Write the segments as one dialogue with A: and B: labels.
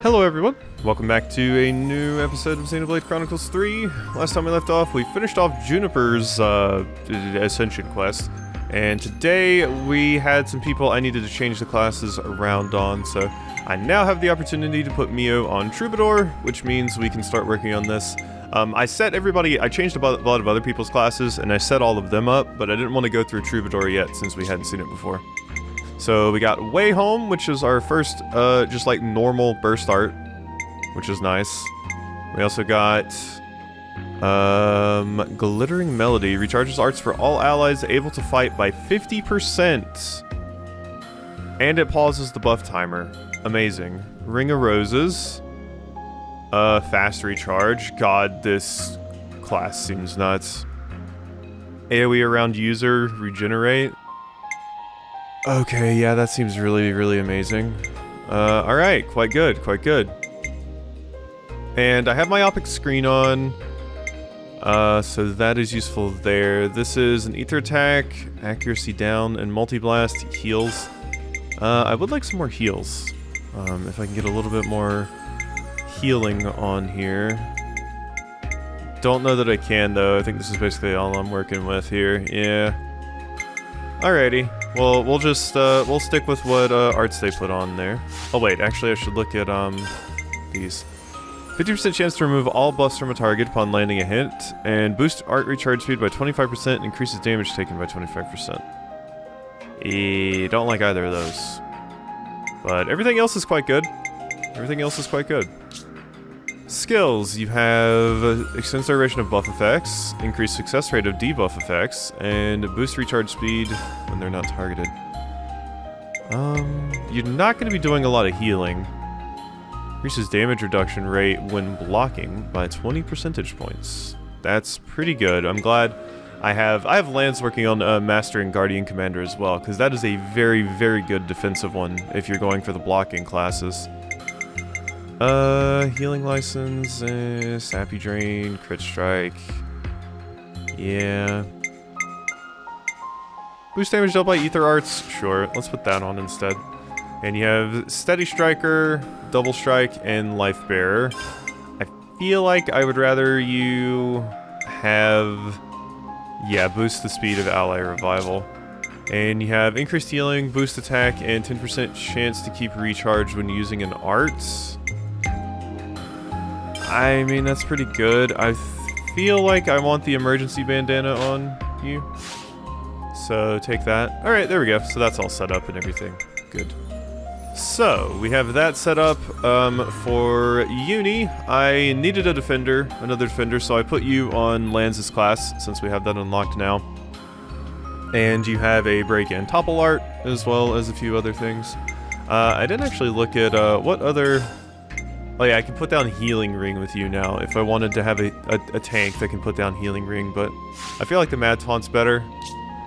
A: Hello everyone, welcome back to a new episode of Xenoblade Chronicles 3. Last time we left off, we finished off Juniper's Ascension quest, and today we had some people I needed to change the classes around on, so I now have the opportunity to put Mio on Troubadour, which means we can start working on this. I changed a lot of other people's classes, and I set all of them up, but I didn't want to go through Troubadour yet since we hadn't seen it before. So we got Way Home, which is our first, just like normal burst art, which is nice. We also got, Glittering Melody. Recharges arts for all allies able to fight by 50%. And it pauses the buff timer. Amazing. Ring of Roses. Fast recharge. God, this class seems nuts. AoE around user, regenerate. Okay, yeah, that seems really, really amazing. Alright, quite good, quite good. And I have my Myopic screen on, so that is useful there. This is an Ether attack, accuracy down, and multi-blast heals. I would like some more heals. If I can get a little bit more healing on here. Don't know that I can, though. I think this is basically all I'm working with here. Yeah. Alrighty. Well, we'll just, we'll stick with what, arts they put on there. Oh wait, actually I should look at, these. 50% chance to remove all buffs from a target upon landing a hit, and boost art recharge speed by 25% and increases damage taken by 25%. Don't like either of those. But everything else is quite good. Everything else is quite good. Skills, you have extends duration of buff effects, increased success rate of debuff effects, and boost recharge speed when they're not targeted. You're not going to be doing a lot of healing. Increases damage reduction rate when blocking by 20 percentage points. That's pretty good. I'm glad I have Lance working on Mastering Guardian Commander as well, because that is a very, very good defensive one if you're going for the blocking classes. Healing License, Sappy Drain, Crit Strike. Yeah. Boost damage dealt by Ether Arts? Sure, let's put that on instead. And you have Steady Striker, Double Strike, and Life Bearer. I feel like I would rather you have... yeah, boost the speed of Ally Revival. And you have increased healing, boost attack, and 10% chance to keep recharge when using an art. I mean, that's pretty good. I feel like I want the emergency bandana on you. So, take that. Alright, there we go. So that's all set up and everything. Good. So, we have that set up. For Uni, I needed a defender, another defender, so I put you on Lanz's class, since we have that unlocked now. And you have a break and topple art, as well as a few other things. I didn't actually look at, what other... oh yeah, I can put down Healing Ring with you now, if I wanted to have a tank that can put down Healing Ring, but I feel like the Mad Taunt's better,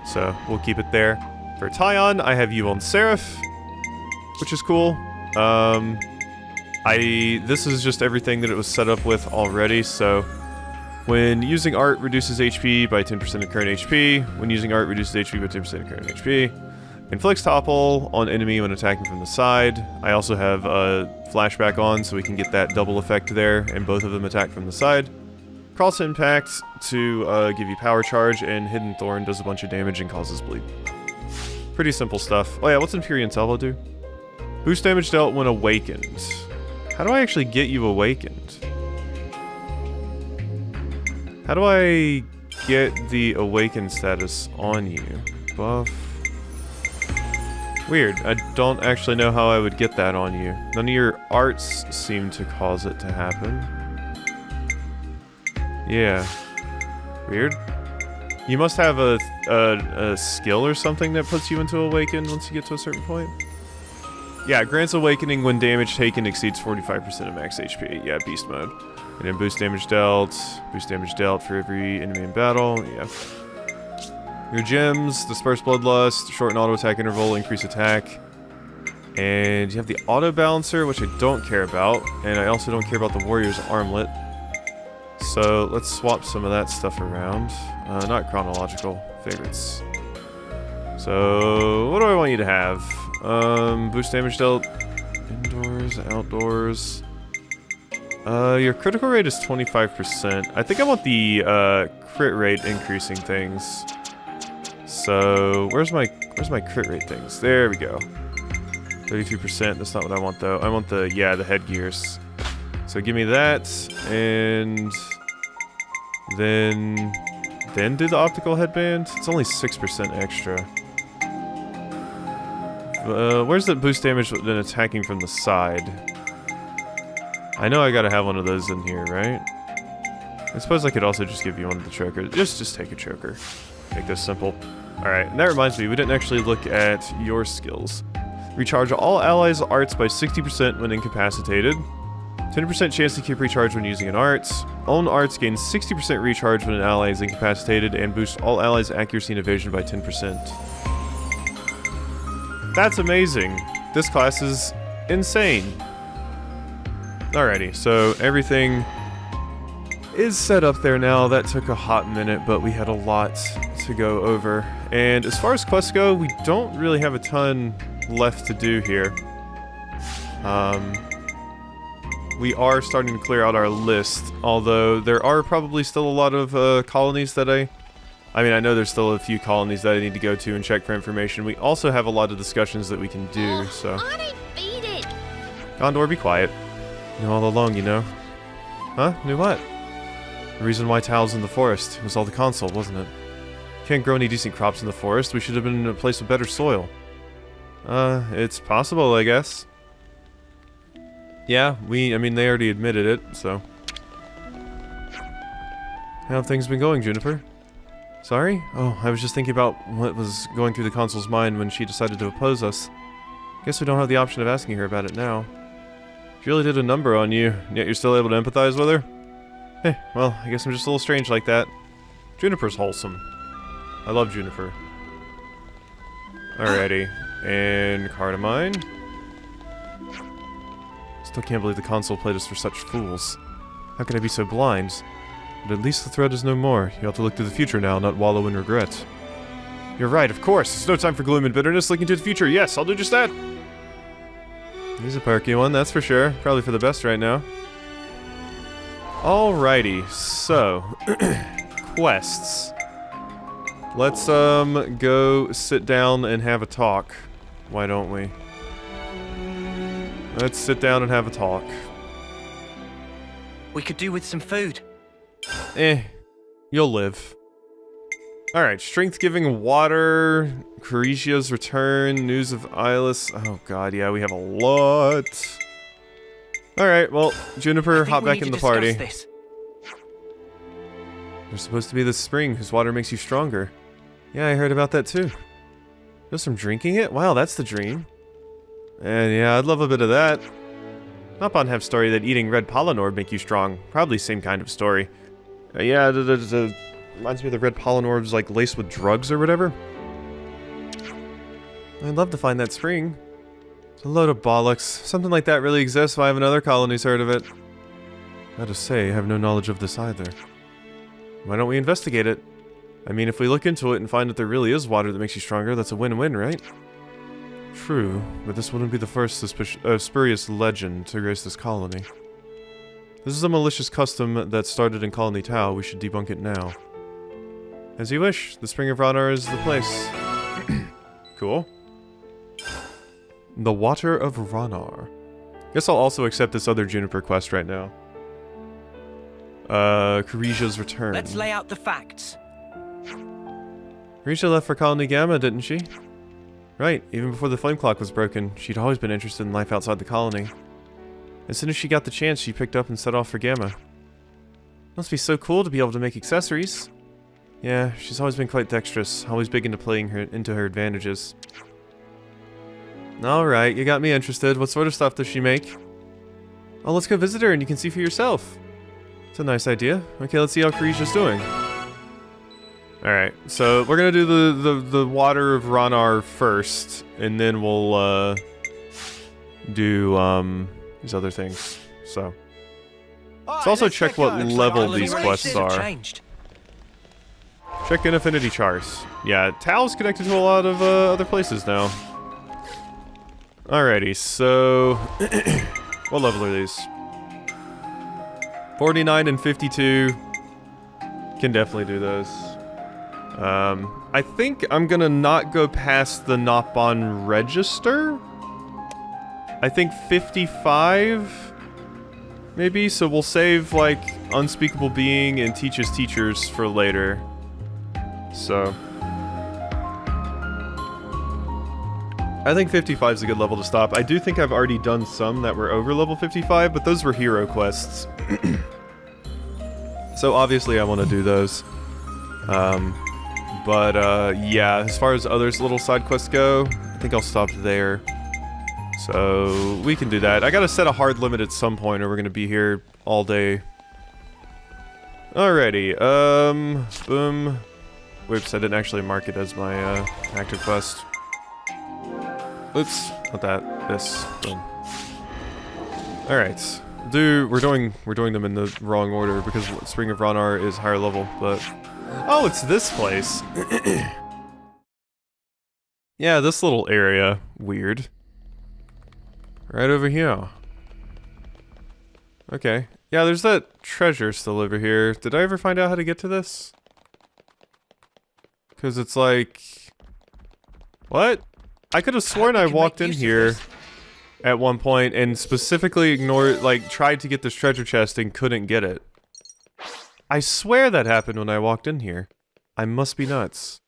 A: so we'll keep it there. For Tyon, I have you on Seraph, which is cool. This is just everything that it was set up with already, so when using art, reduces HP by 10% of current HP. When using art, reduces HP by 10% of current HP. Inflicts topple on enemy when attacking from the side. I also have a flashback on so we can get that double effect there, and both of them attack from the side. Cross Impact to give you power charge, and Hidden Thorn does a bunch of damage and causes bleed. Pretty simple stuff. Oh yeah, what's Empyrean Salvo do? Boost damage dealt when awakened. How do I actually get you awakened? How do I get the awakened status on you? Buff. Weird. I don't actually know how I would get that on you. None of your arts seem to cause it to happen. Yeah. Weird. You must have a skill or something that puts you into Awaken once you get to a certain point. Yeah, grants Awakening when damage taken exceeds 45% of max HP. Yeah, Beast Mode. And then boost damage dealt for every enemy in battle. Yeah. Your gems, Disperse Bloodlust, shorten auto attack interval, increase attack. And you have the auto balancer, which I don't care about. And I also don't care about the warrior's armlet. So let's swap some of that stuff around. Not chronological, favorites. So what do I want you to have? Boost damage dealt, indoors, outdoors. Your critical rate is 25%. I think I want the crit rate increasing things. So where's my crit rate things? There we go. 32%. That's not what I want though. I want the the headgears. So give me that, and then do the optical headband. It's only 6% extra. Where's the boost damage when attacking from the side? I know I gotta have one of those in here, right? I suppose I could also just give you one of the chokers. Just take a choker. Make this simple. Alright, and that reminds me, we didn't actually look at your skills. Recharge all allies' arts by 60% when incapacitated. 20% chance to keep recharge when using an art. Own arts gain 60% recharge when an ally is incapacitated, and boost all allies' accuracy and evasion by 10%. That's amazing. This class is insane. Alrighty, so everything is set up there now. That took a hot minute, but we had a lot to go over. And as far as quests go, we don't really have a ton left to do here. We are starting to clear out our list, although there are probably still a lot of colonies that I mean, I know there's still a few colonies that I need to go to and check for information. We also have a lot of discussions that we can do, so... Gondor, be quiet. Knew all along, you know. Huh? Knew what? The reason why Tal's in the forest. It was all the console, wasn't it? Can't grow any decent crops in the forest. We should have been in a place with better soil. It's possible, I guess. Yeah, I mean, they already admitted it, so... How have things been going, Juniper? Sorry? Oh, I was just thinking about what was going through the console's mind when she decided to oppose us. Guess we don't have the option of asking her about it now. She really did a number on you, and yet you're still able to empathize with her? Hey, well, I guess I'm just a little strange like that. Juniper's wholesome. I love Juniper. Alrighty. And Cardamine. Still can't believe the console played us for such fools. How can I be so blind? But at least the threat is no more. You have to look to the future now, not wallow in regret. You're right, of course. It's no time for gloom and bitterness. Looking to the future. Yes, I'll do just that. He's a perky one, that's for sure. Probably for the best right now. Alrighty, so... quests. Let's, go sit down and have a talk. Why don't we? Let's sit down and have a talk.
B: We could do with some food.
A: You'll live. Alright, strength-giving water, Corisia's return, news of Ilis. Oh god, yeah, we have a lot. Alright, well, Juniper, hop back in the party. This. There's supposed to be this spring whose water makes you stronger. Yeah, I heard about that too. Just from drinking it? Wow, that's the dream. And yeah, I'd love a bit of that. Nopon have story that eating red pollen orb make you strong. Probably same kind of story. Yeah, reminds me of the red pollen orbs like laced with drugs or whatever. I'd love to find that spring. It's a load of bollocks. Something like that really exists. Why haven't other colonies heard of it? Gotta say, I have no knowledge of this either. Why don't we investigate it? I mean, if we look into it and find that there really is water that makes you stronger, that's a win-win, right? True, but this wouldn't be the first spurious legend to grace this colony. This is a malicious custom that started in Colony Tau. We should debunk it now. As you wish. The Spring of Ranar is the place. Cool. The Water of Ranar. Guess I'll also accept this other Juniper quest right now. Corisia's return.
B: Let's lay out the facts.
A: Corisia left for Colony Gamma, didn't she? Right, even before the flame clock was broken, she'd always been interested in life outside the colony. As soon as she got the chance, she picked up and set off for Gamma. Must be so cool to be able to make accessories. Yeah, she's always been quite dexterous, always big into playing into her advantages. Alright, you got me interested. What sort of stuff does she make? Oh, let's go visit her and you can see for yourself. It's a nice idea. Okay, let's see how Corisia's doing. Alright, so we're gonna do the Water of Ranar first, and then we'll, do, these other things. So, let's also check what level these quests are. Check in affinity charts. Yeah, Tal's connected to a lot of, other places now. Alrighty, so... what level are these? 49 and 52. Can definitely do those. I think I'm gonna not go past the Nopon register. I think 55, maybe. So we'll save like Unspeakable Being and Teach Us Teachers for later. So I think 55 is a good level to stop. I do think I've already done some that were over level 55, but those were hero quests. So obviously I want to do those. Yeah, as far as other little side quests go, I think I'll stop there. So we can do that. I gotta set a hard limit at some point or we're gonna be here all day. Alrighty, boom. Whoops, I didn't actually mark it as my, active quest. Oops, not that, this, boom. Alright. We're doing them in the wrong order because Spring of Ronar is higher level, but... Oh, it's this place! Yeah, this little area. Weird. Right over here. Okay. Yeah, there's that treasure still over here. Did I ever find out how to get to this? Because it's like... What? I could have sworn I walked in here at one point and specifically ignored, like, tried to get this treasure chest and couldn't get it. I swear that happened when I walked in here. I must be nuts.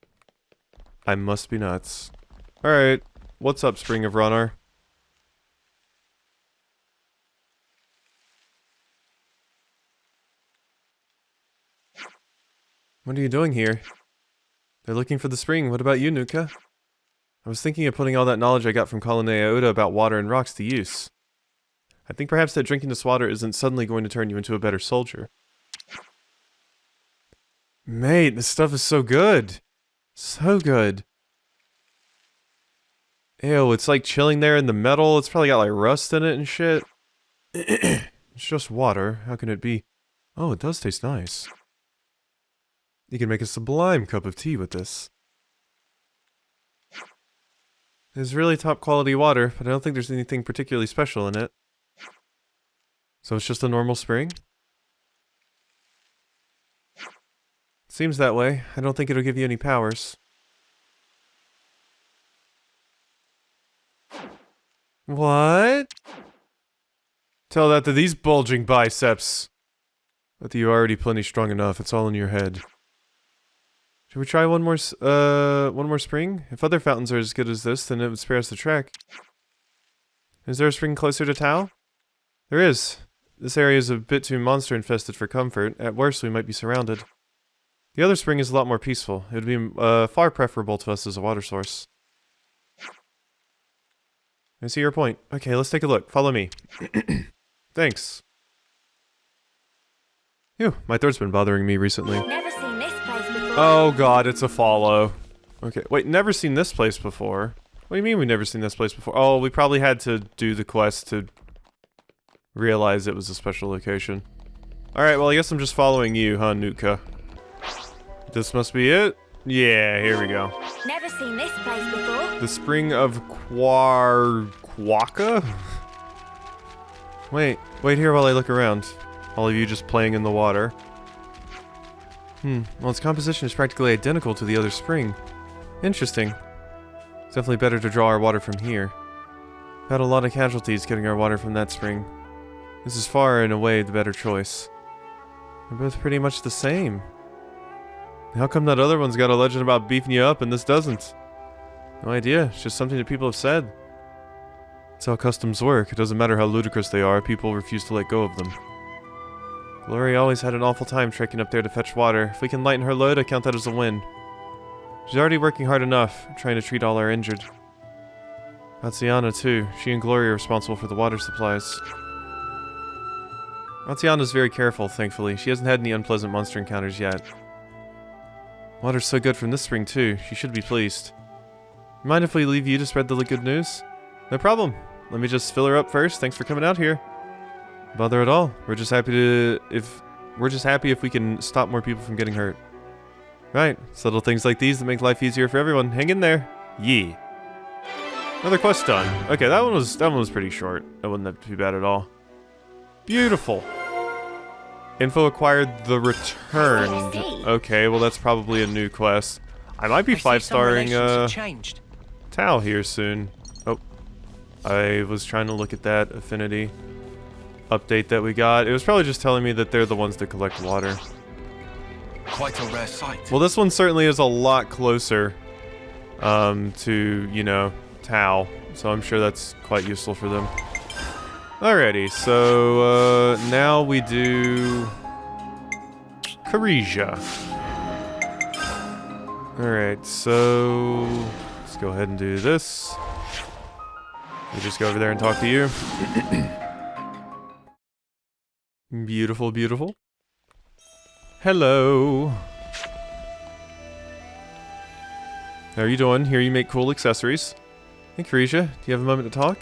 A: I must be nuts. Alright. What's up, Spring of Ronar? What are you doing here? They're looking for the spring. What about you, Nuka? I was thinking of putting all that knowledge I got from Colin Iota about water and rocks to use. I think perhaps that drinking this water isn't suddenly going to turn you into a better soldier. Mate, this stuff is so good. So good. Ew, it's like chilling there in the metal. It's probably got like rust in it and shit. It's just water. How can it be? Oh, it does taste nice. You can make a sublime cup of tea with this. It's really top quality water, but I don't think there's anything particularly special in it. So it's just a normal spring? Seems that way. I don't think it'll give you any powers. What? Tell that to these bulging biceps. But you're already plenty strong enough. It's all in your head. Should we try one more spring? If other fountains are as good as this, then it would spare us the trek. Is there a spring closer to Tau? There is. This area is a bit too monster-infested for comfort. At worst, we might be surrounded. The other spring is a lot more peaceful. It would be far preferable to us as a water source. I see your point. Okay, let's take a look. Follow me. Thanks. Phew, my throat's been bothering me recently.
C: Never seen this place before.
A: Oh god, it's a follow. Okay, wait, never seen this place before? What do you mean we've never seen this place before? Oh, we probably had to do the quest to realize it was a special location. Alright, well I guess I'm just following you, huh, Nuka? This must be it? Yeah, here we go.
C: Never seen this place before.
A: The Spring of Quaka? Wait here while I look around. All of you just playing in the water. Well, its composition is practically identical to the other spring. Interesting. It's definitely better to draw our water from here. We've had a lot of casualties getting our water from that spring. This is far and away the better choice. They're both pretty much the same. How come that other one's got a legend about beefing you up and this doesn't? No idea, it's just something that people have said. It's how customs work. It doesn't matter how ludicrous they are, people refuse to let go of them. Glory always had an awful time trekking up there to fetch water. If we can lighten her load, I count that as a win. She's already working hard enough, trying to treat all our injured. Atsiana too. She and Glory are responsible for the water supplies. Atsiana's very careful, thankfully. She hasn't had any unpleasant monster encounters yet. Water's so good from this spring too. She should be pleased. Mind if we leave you to spread the good news? No problem. Let me just fill her up first. Thanks for coming out here. Bother at all. We're just happy if we can stop more people from getting hurt. Right. It's little things like these that make life easier for everyone. Hang in there. Yee. Another quest done. Okay, that one was pretty short. That wasn't too bad at all. Beautiful. Info acquired the returned. Okay, well that's probably a new quest. I might be
B: I see some
A: 5-starring
B: relations have changed.
A: Tao here soon. Oh, I was trying to look at that affinity update that we got. It was probably just telling me that they're the ones that collect water.
D: Quite a rare sight.
A: Well, this one certainly is a lot closer to, you know, Tao, so I'm sure that's quite useful for them. Alrighty, so now we do Karija. Alright, so let's go ahead and do this. We just go over there and talk to you. Beautiful, beautiful. Hello. How are you doing? Here you make cool accessories. Hey, Karija, do you have a moment to talk?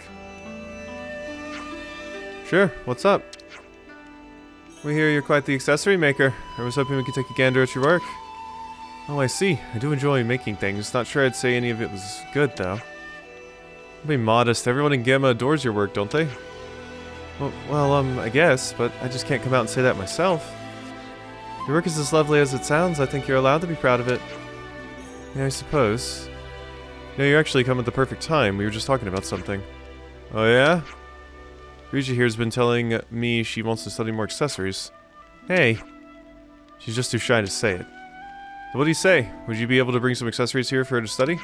A: Sure, what's up? We hear you're quite the accessory maker. I was hoping we could take a gander at your work. Oh, I see. I do enjoy making things. Not sure I'd say any of it was good, though. Don't be modest. Everyone in Gamma adores your work, don't they? Well, I guess, but I just can't come out and say that myself. Your work is as lovely as it sounds. I think you're allowed to be proud of it. Yeah, I suppose. You know, you're actually come at the perfect time. We were just talking about something. Oh, yeah? Karija here's been telling me she wants to study more accessories. Hey. She's just too shy to say it. So what do you say? Would you be able to bring some accessories here for her to study?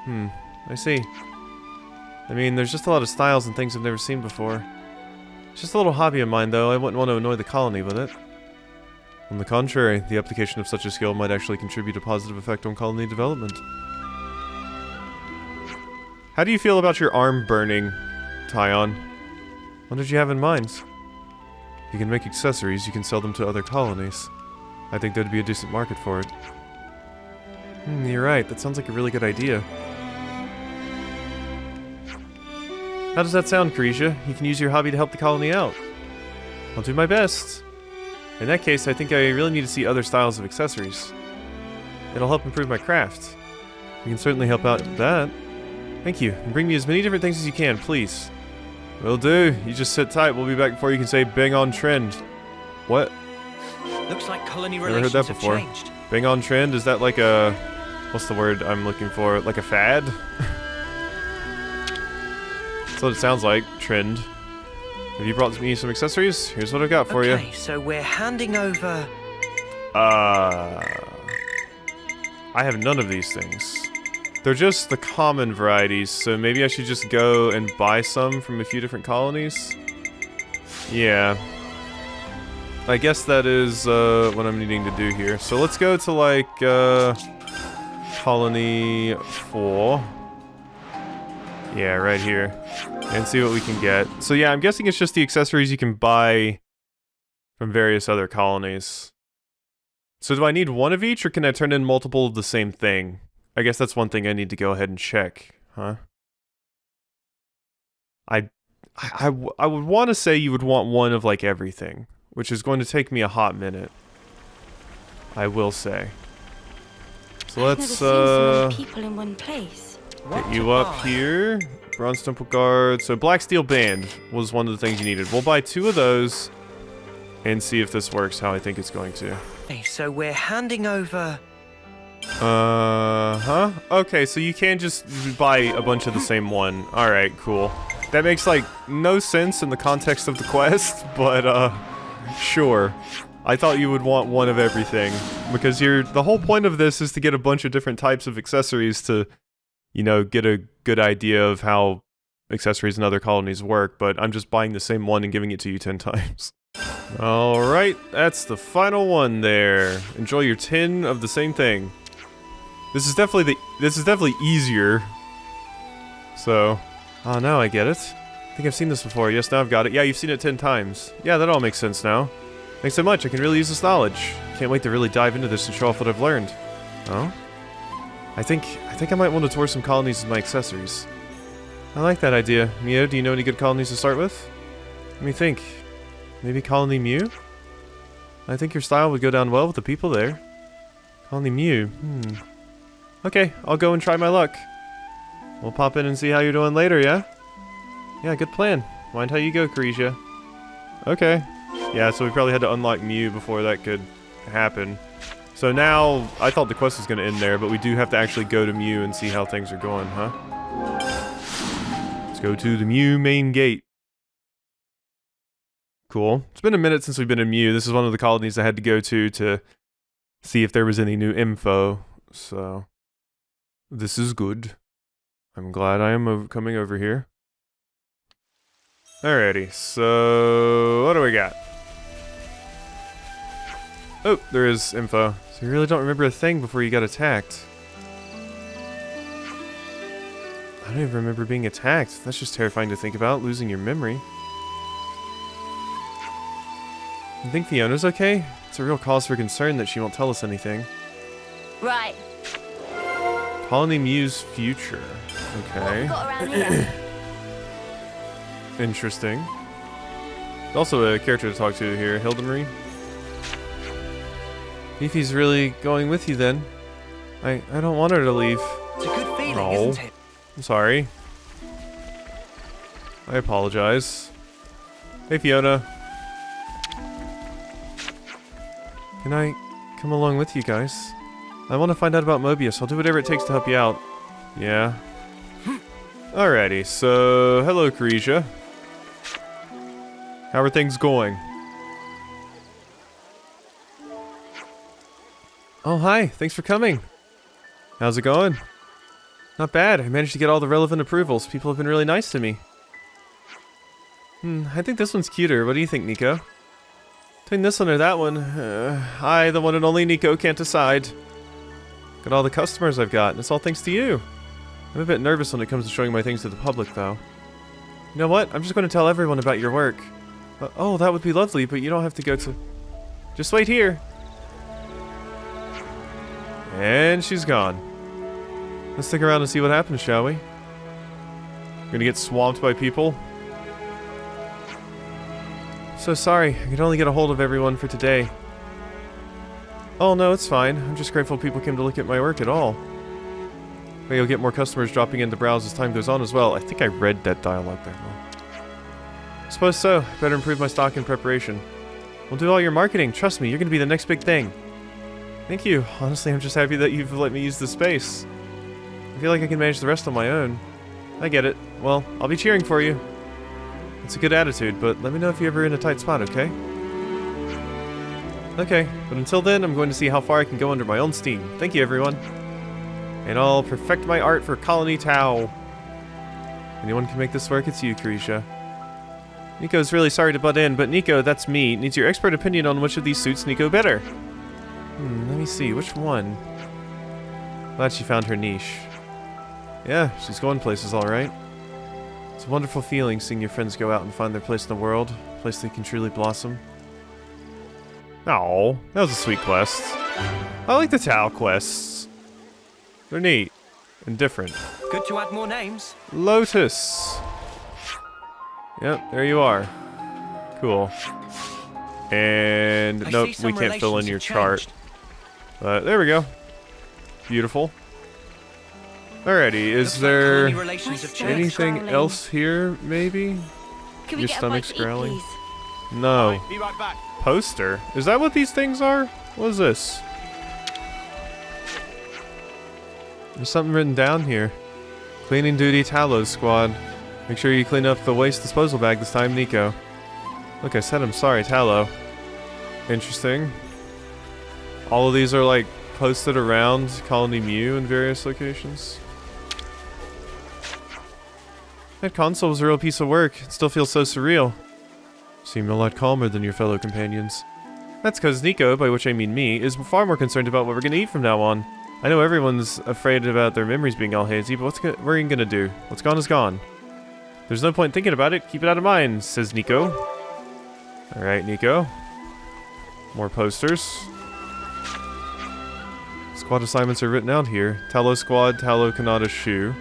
A: I see. I mean, there's just a lot of styles and things I've never seen before. It's just a little hobby of mine, though. I wouldn't want to annoy the colony with it. On the contrary, the application of such a skill might actually contribute a positive effect on colony development. How do you feel about your arm burning, Tyon? What did you have in mind? You can make accessories, you can sell them to other colonies. I think there'd be a decent market for it. You're right, that sounds like a really good idea. How does that sound, Karija? You can use your hobby to help the colony out. I'll do my best. In that case, I think I really need to see other styles of accessories. It'll help improve my craft. We can certainly help out with that. Thank you, and bring me as many different things as you can, please. Will do. You just sit tight. We'll be back before you can say bang on trend. What?
B: Looks like colony
A: Never heard
B: relations
A: that
B: have
A: before.
B: changed.
A: Bang on trend? Is that like a... What's the word I'm looking for? Like a fad? That's what it sounds like. Trend. Have you brought me some accessories? Here's what I got for you.
B: Okay, so we're handing over...
A: I have none of these things. They're just the common varieties, so maybe I should just go and buy some from a few different colonies? Yeah. I guess that is what I'm needing to do here. So let's go to, like, Colony 4. Yeah, right here. And see what we can get. So yeah, I'm guessing it's just the accessories you can buy from various other colonies. So do I need one of each, or can I turn in multiple of the same thing? I guess that's one thing I need to go ahead and check, huh? I would want to say you would want one of, like, everything, which is going to take me a hot minute. I will say. So let's,
C: I've never seen so many people in one place.
A: get you up here. Bronze Temple Guard. So Black Steel Band was one of the things you needed. We'll buy 2 of those and see if this works how I think it's going to.
B: Okay, so we're handing over...
A: Huh? Okay, so you can just buy a bunch of the same one. Alright, cool. That makes, like, no sense in the context of the quest, but, sure. I thought you would want one of everything, because the whole point of this is to get a bunch of different types of accessories to, you know, get a good idea of how accessories in other colonies work, but I'm just buying the same one and giving it to you 10 times. Alright, that's the final one there. Enjoy your 10 of the same thing. This is definitely easier. So, oh no, I get it. I think I've seen this before. Yes, now I've got it. Yeah, you've seen it 10 times. Yeah, that all makes sense now. Thanks so much. I can really use this knowledge. Can't wait to really dive into this and show off what I've learned. Oh? I think I might want to tour some colonies with my accessories. I like that idea. Mio, do you know any good colonies to start with? Let me think. Maybe Colony Mew? I think your style would go down well with the people there. Colony Mew. Okay, I'll go and try my luck. We'll pop in and see how you're doing later, yeah? Yeah, good plan. Mind how you go, Karija. Okay. Yeah, so we probably had to unlock Mio before that could happen. So now, I thought the quest was going to end there, but we do have to actually go to Mio and see how things are going, huh? Let's go to the Mio main gate. Cool. It's been a minute since we've been in Mio. This is one of the colonies I had to go to see if there was any new info. So, this is good. I'm glad I am coming over here. Alrighty, so what do we got? Oh, there is info. So you really don't remember a thing before you got attacked. I don't even remember being attacked. That's just terrifying to think about, losing your memory. You think Fiona's okay? It's a real cause for concern that she won't tell us anything.
C: Right.
A: Colony Mio's future. Okay.
C: Got around here.
A: Interesting. There's also a character to talk to here, Hildemarie. Fifi's really going with you then. I don't want her to leave.
B: It's a good feeling,
A: Oh.
B: isn't it?
A: I'm sorry. I apologize. Hey Fiona. Can I come along with you guys? I want to find out about Mobius. I'll do whatever it takes to help you out. Yeah. Alrighty, so hello Carisha. How are things going? Oh hi, thanks for coming. How's it going? Not bad, I managed to get all the relevant approvals. People have been really nice to me. I think this one's cuter. What do you think, Nico? Between this one or that one, I, the one and only Nico, can't decide. Look at all the customers I've got, and it's all thanks to you. I'm a bit nervous when it comes to showing my things to the public, though. You know what? I'm just going to tell everyone about your work. Oh, that would be lovely, but you don't have to go to... Just wait here. And she's gone. Let's stick around and see what happens, shall we? We're gonna get swamped by people. So sorry, I could only get a hold of everyone for today. Oh no, it's fine. I'm just grateful people came to look at my work at all. Maybe you'll get more customers dropping in to browse as time goes on as well. I think I read that dialogue there. I suppose so. Better improve my stock in preparation. We'll do all your marketing. Trust me, you're gonna be the next big thing. Thank you. Honestly, I'm just happy that you've let me use the space. I feel like I can manage the rest on my own. I get it. Well, I'll be cheering for you. It's a good attitude, but let me know if you're ever in a tight spot, okay? Okay, but until then, I'm going to see how far I can go under my own steam. Thank you, everyone. And I'll perfect my art for Colony Tau. Anyone can make this work, it's you, Carisha. Nico's really sorry to butt in, but Nico, that's me, needs your expert opinion on which of these suits Nico better. Let me see, which one? Glad she found her niche. Yeah, she's going places alright. It's a wonderful feeling seeing your friends go out and find their place in the world, a place they can truly blossom. Oh, that was a sweet quest. I like the Tau quests. They're neat and different.
B: Good to add more names.
A: Lotus. Yep, there you are. Cool. And nope, we can't fill in your chart. But there we go. Beautiful. Alrighty, is there anything else here, maybe?
C: Could we
A: Your
C: get
A: stomach's
C: a bite to eat,
A: growling?
C: please?
A: No.
D: Be right back.
A: Poster? Is that what these things are? What is this? There's something written down here. Cleaning duty Talos squad. Make sure you clean up the waste disposal bag this time, Nico. Look, I said I'm sorry, Talo. Interesting. All of these are like posted around Colony Mio in various locations. That console was a real piece of work. It still feels so surreal. You seem a lot calmer than your fellow companions. That's because Nico, by which I mean me, is far more concerned about what we're gonna eat from now on. I know everyone's afraid about their memories being all hazy, but what are you gonna do? What's gone is gone. There's no point thinking about it. Keep it out of mind, says Nico. Alright, Nico. More posters. Squad assignments are written out here. Talo Squad, Talo Kanata Shu.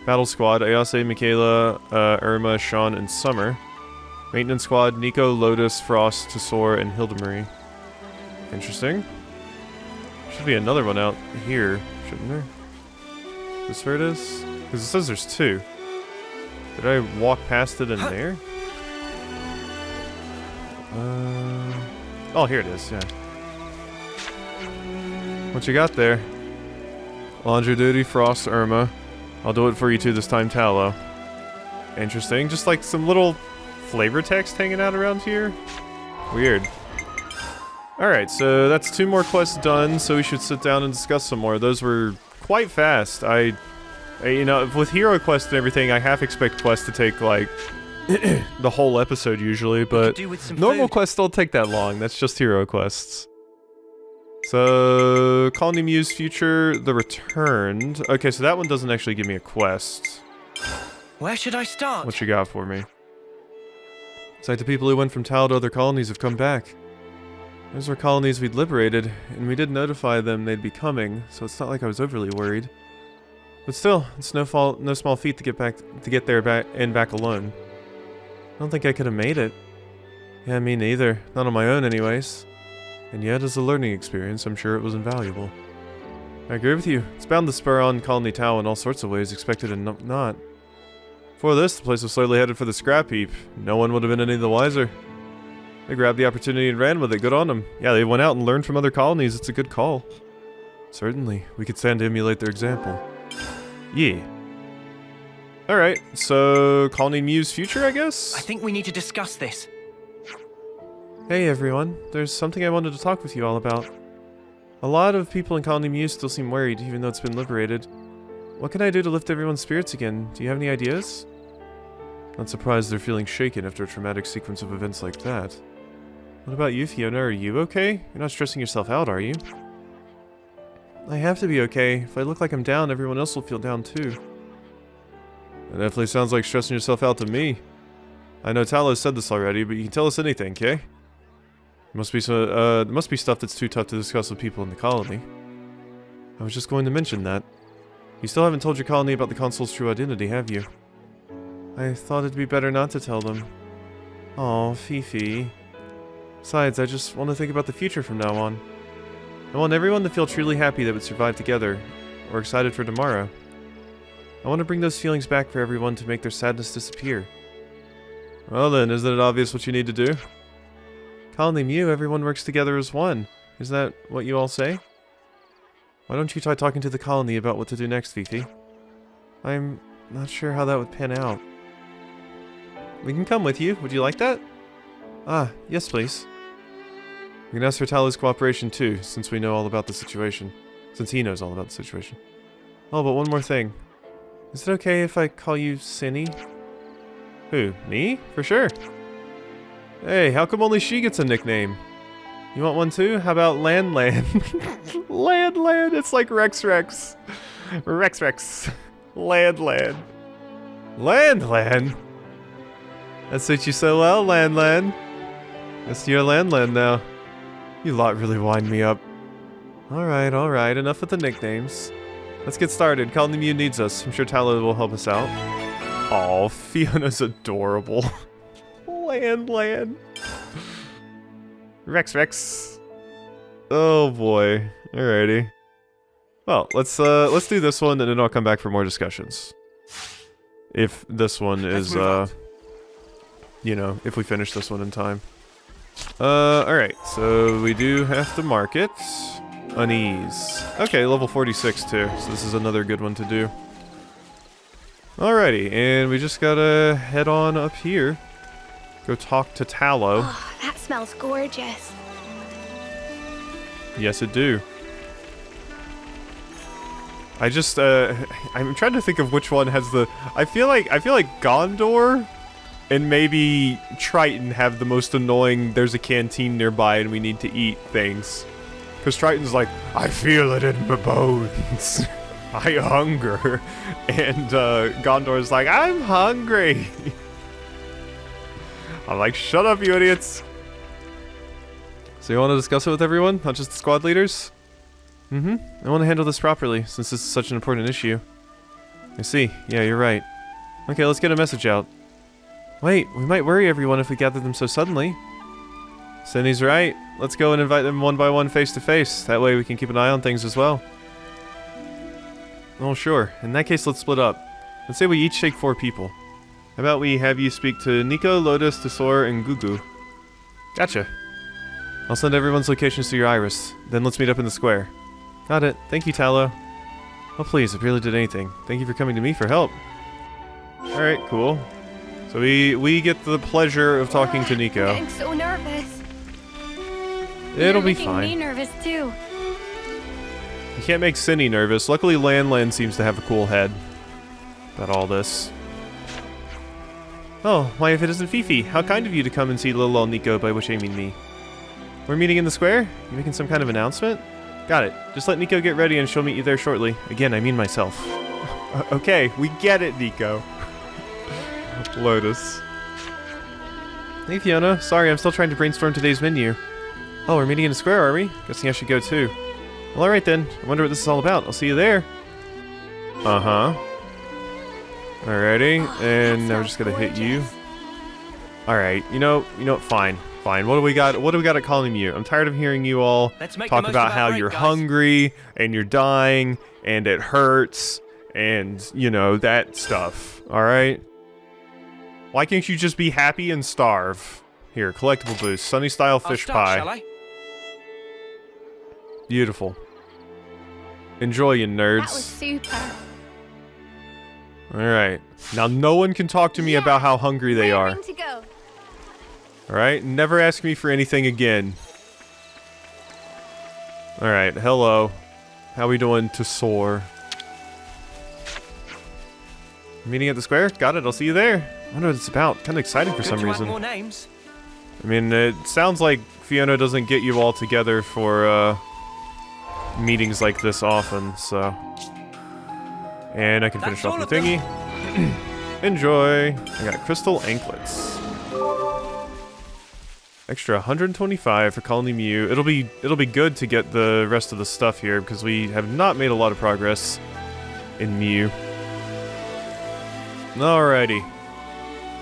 A: Battle Squad, Ayase, Michaela, Irma, Sean, and Summer. Maintenance Squad, Nico, Lotus, Frost, Tesor, and Hildemarie. Interesting. Should be another one out here, shouldn't there? Is this where it is? Because it says there's two. Did I walk past it in there? Oh, here it is, yeah. What you got there? Laundry duty, Frost, Irma. I'll do it for you too this time, Tallow. Interesting. Just like some little flavor text hanging out around here. Weird. Alright, so that's 2 more quests done, so we should sit down and discuss some more. Those were quite fast. You know, with hero quests and everything, I half expect quests to take, like, the whole episode usually, but
B: do with some
A: normal
B: food.
A: quests don't take that long. That's just hero quests. So, Colony Muse Future, The Returned. Okay, so that one doesn't actually give me a quest.
B: Where should I start?
A: What you got for me? It's like the people who went from Tal to other colonies have come back. Those were colonies we'd liberated, and we did notify them they'd be coming, so it's not like I was overly worried. But still, it's no small feat to get there back alone. I don't think I could have made it. Yeah, me neither. Not on my own, anyways. And yet, as a learning experience, I'm sure it was invaluable. I agree with you. It's bound to spur on Colony Tau in all sorts of ways, expected and not. Before this, the place was slowly headed for the scrap heap. No one would have been any the wiser. They grabbed the opportunity and ran with it. Good on them. Yeah, they went out and learned from other colonies. It's a good call. Certainly. We could stand to emulate their example. Yeah. Alright, so Colony Muse Future, I guess?
B: I think we need to discuss this.
A: Hey everyone, there's something I wanted to talk with you all about. A lot of people in Colony Muse still seem worried, even though it's been liberated. What can I do to lift everyone's spirits again? Do you have any ideas? Not surprised they're feeling shaken after a traumatic sequence of events like that. What about you, Fiona? Are you okay? You're not stressing yourself out, are you? I have to be okay. If I look like I'm down, everyone else will feel down too. That definitely sounds like stressing yourself out to me. I know Talos said this already, but you can tell us anything, okay? There must be stuff that's too tough to discuss with people in the colony. I was just going to mention that. You still haven't told your colony about the console's true identity, have you? I thought it'd be better not to tell them. Aw, Fifi. Besides, I just want to think about the future from now on. I want everyone to feel truly happy that we survived together, or excited for tomorrow. I want to bring those feelings back for everyone to make their sadness disappear. Well then, isn't it obvious what you need to do? Colony Mew, everyone works together as one. Is that what you all say? Why don't you try talking to the colony about what to do next, Fifi? I'm not sure how that would pan out. We can come with you. Would you like that? Ah, yes please. We can ask for Talu's cooperation too, since we know all about the situation. Since he knows all about the situation. Oh, but one more thing. Is it okay if I call you Cinny? Who? Me? For sure. Hey, how come only she gets a nickname? You want one too? How about Land? Land. It's like Rex. Rex. Land. That suits you so well, Land. That's your Land now. You lot really wind me up. Alright. Enough with the nicknames. Let's get started. Colony Mew needs us. I'm sure Talo will help us out. Aw, Fiona's adorable. Land. Rex. Oh boy. Alrighty. Well, let's do this one and then I'll come back for more discussions. If this one is, you know, if we finish this one in time. Alright, so we do have to mark it. Unease. Okay, level 46 too, so this is another good one to do. Alrighty, and we just gotta head on up here. Go talk to Tallow.
C: Oh, that smells gorgeous.
A: Yes, it do. I just, I'm trying to think of which one has the... I feel like Gondor and maybe Triton have the most annoying, there's a canteen nearby and we need to eat things. Because Triton's like, I feel it in my bones. I hunger. And Gondor's like, I'm hungry. I'm like, shut up, you idiots. So you want to discuss it with everyone, not just the squad leaders? I want to handle this properly, since this is such an important issue. I see. Yeah, you're right. Okay, let's get a message out. Wait, we might worry everyone if we gather them so suddenly. Cindy's right. Let's go and invite them one by one face to face. That way we can keep an eye on things as well. Oh, sure. In that case, let's split up. Let's say we each take 4 people. How about we have you speak to Nico, Lotus, Tesor, and Gugu? Gotcha. I'll send everyone's locations to your iris. Then let's meet up in the square. Got it. Thank you, Tallow. Oh, please, if you really did anything. Thank you for coming to me for help. Alright, cool. So we get the pleasure of talking to Nico.
C: I'm getting so nervous.
A: It'll be
C: You're making
A: fine.
C: me nervous too.
A: You can't make Cindy nervous. Luckily, Lan seems to have a cool head about all this. Oh, why if it isn't Fifi? How kind of you to come and see little old Nico, by which I mean me. We're meeting in the square? You making some kind of announcement? Got it. Just let Nico get ready and she'll meet you there shortly. Again, I mean myself. Okay, we get it, Nico. Lotus. Hey, Fiona. Sorry, I'm still trying to brainstorm today's menu. Oh, we're meeting in the square, are we? Guessing I should go too. Well, alright then. I wonder what this is all about. I'll see you there. Uh-huh. Alrighty, and now we're just gonna hit you. Alright, you know what, fine. Fine. What do we got at calling you? I'm tired of hearing you all talk about how you're hungry, and you're dying, and it hurts, and, you know, that stuff. Alright? Why can't you just be happy and starve? Here, collectible boost. Sunny style fish pie.
B: Shall I?
A: Beautiful. Enjoy, you nerds.
C: That was super.
A: Alright. Now no one can talk to me about how hungry they are.
C: To go.
A: Alright? Never ask me for anything again. Alright, hello. How we doing to soar? Meeting at the square? Got it, I'll see you there. I wonder what it's about. Kinda exciting for some reason.
B: More names.
A: I mean, it sounds like Fiona doesn't get you all together for, meetings like this often, so... And I can finish off my thingy. Enjoy! I got crystal anklets. Extra 125 for Colony Mew. It'll be good to get the rest of the stuff here, because we have not made a lot of progress in Mew. Alrighty.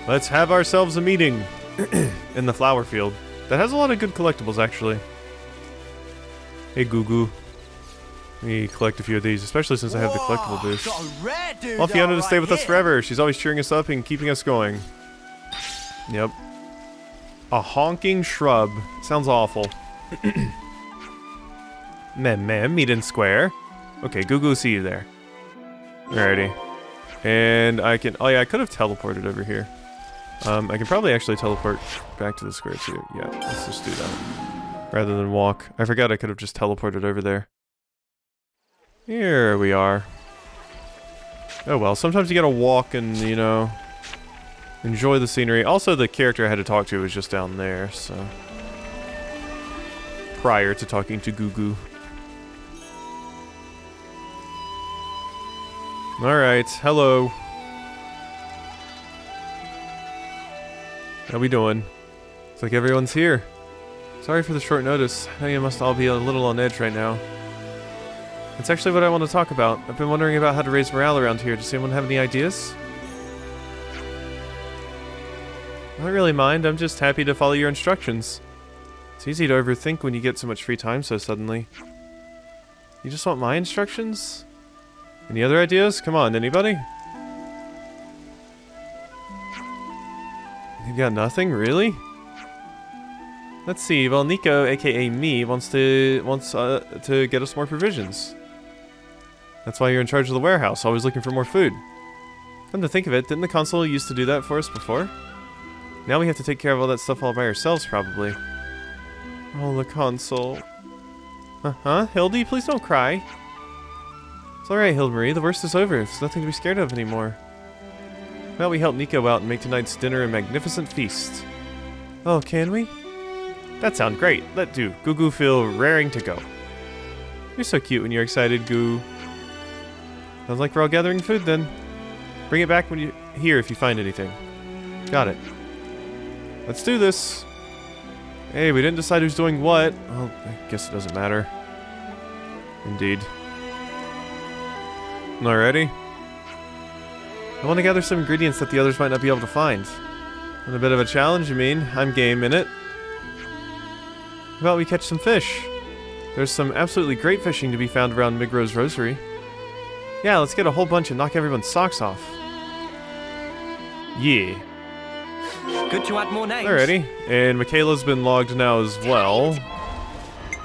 A: Let's have ourselves a meeting in the flower field. That has a lot of good collectibles, actually. Hey, Goo. Let me collect a few of these, especially since I have the collectible boost. Want Fiona to stay with us forever. She's always cheering us up and keeping us going. Yep. A honking shrub. Sounds awful. Mem, meet in square. Okay, Goo, see you there. Alrighty. And I can... Oh yeah, I could have teleported over here. I can probably actually teleport back to the square too. Yeah, let's just do that. Rather than walk. I forgot I could have just teleported over there. Here we are. Oh well, sometimes you gotta walk and, you know, enjoy the scenery. Also, the character I had to talk to was just down there, so... Prior to talking to Goo. Alright, hello. How we doing? Looks like everyone's here. Sorry for the short notice. I know you must all be a little on edge right now. That's actually what I want to talk about. I've been wondering about how to raise morale around here. Does anyone have any ideas? I don't really mind. I'm just happy to follow your instructions. It's easy to overthink when you get so much free time so suddenly. You just want my instructions? Any other ideas? Come on, anybody? You got nothing? Really? Let's see. Well, Nico, aka me, wants to get us more provisions. That's why you're in charge of the warehouse, always looking for more food. Come to think of it, didn't the console used to do that for us before? Now we have to take care of all that stuff all by ourselves, probably. Oh, the console. Uh-huh, Hildy, please don't cry. It's alright, Hildemarie, the worst is over. There's nothing to be scared of anymore. Now we help Nico out and make tonight's dinner a magnificent feast. Oh, can we? That sounds great. Let do. Goo feel raring to go. You're so cute when you're excited, Goo. Sounds like we're all gathering food then. Bring it back when you here if you find anything. Got it. Let's do this. Hey, we didn't decide who's doing what. Well, I guess it doesn't matter. Indeed. Alrighty. I want to gather some ingredients that the others might not be able to find. And a bit of a challenge, you mean? I'm game in it. How about we catch some fish? There's some absolutely great fishing to be found around Migro's Rosary. Yeah, let's get a whole bunch and knock everyone's socks off. Yeah.
B: Good to add more names.
A: Alrighty. And Michaela's been logged now as well.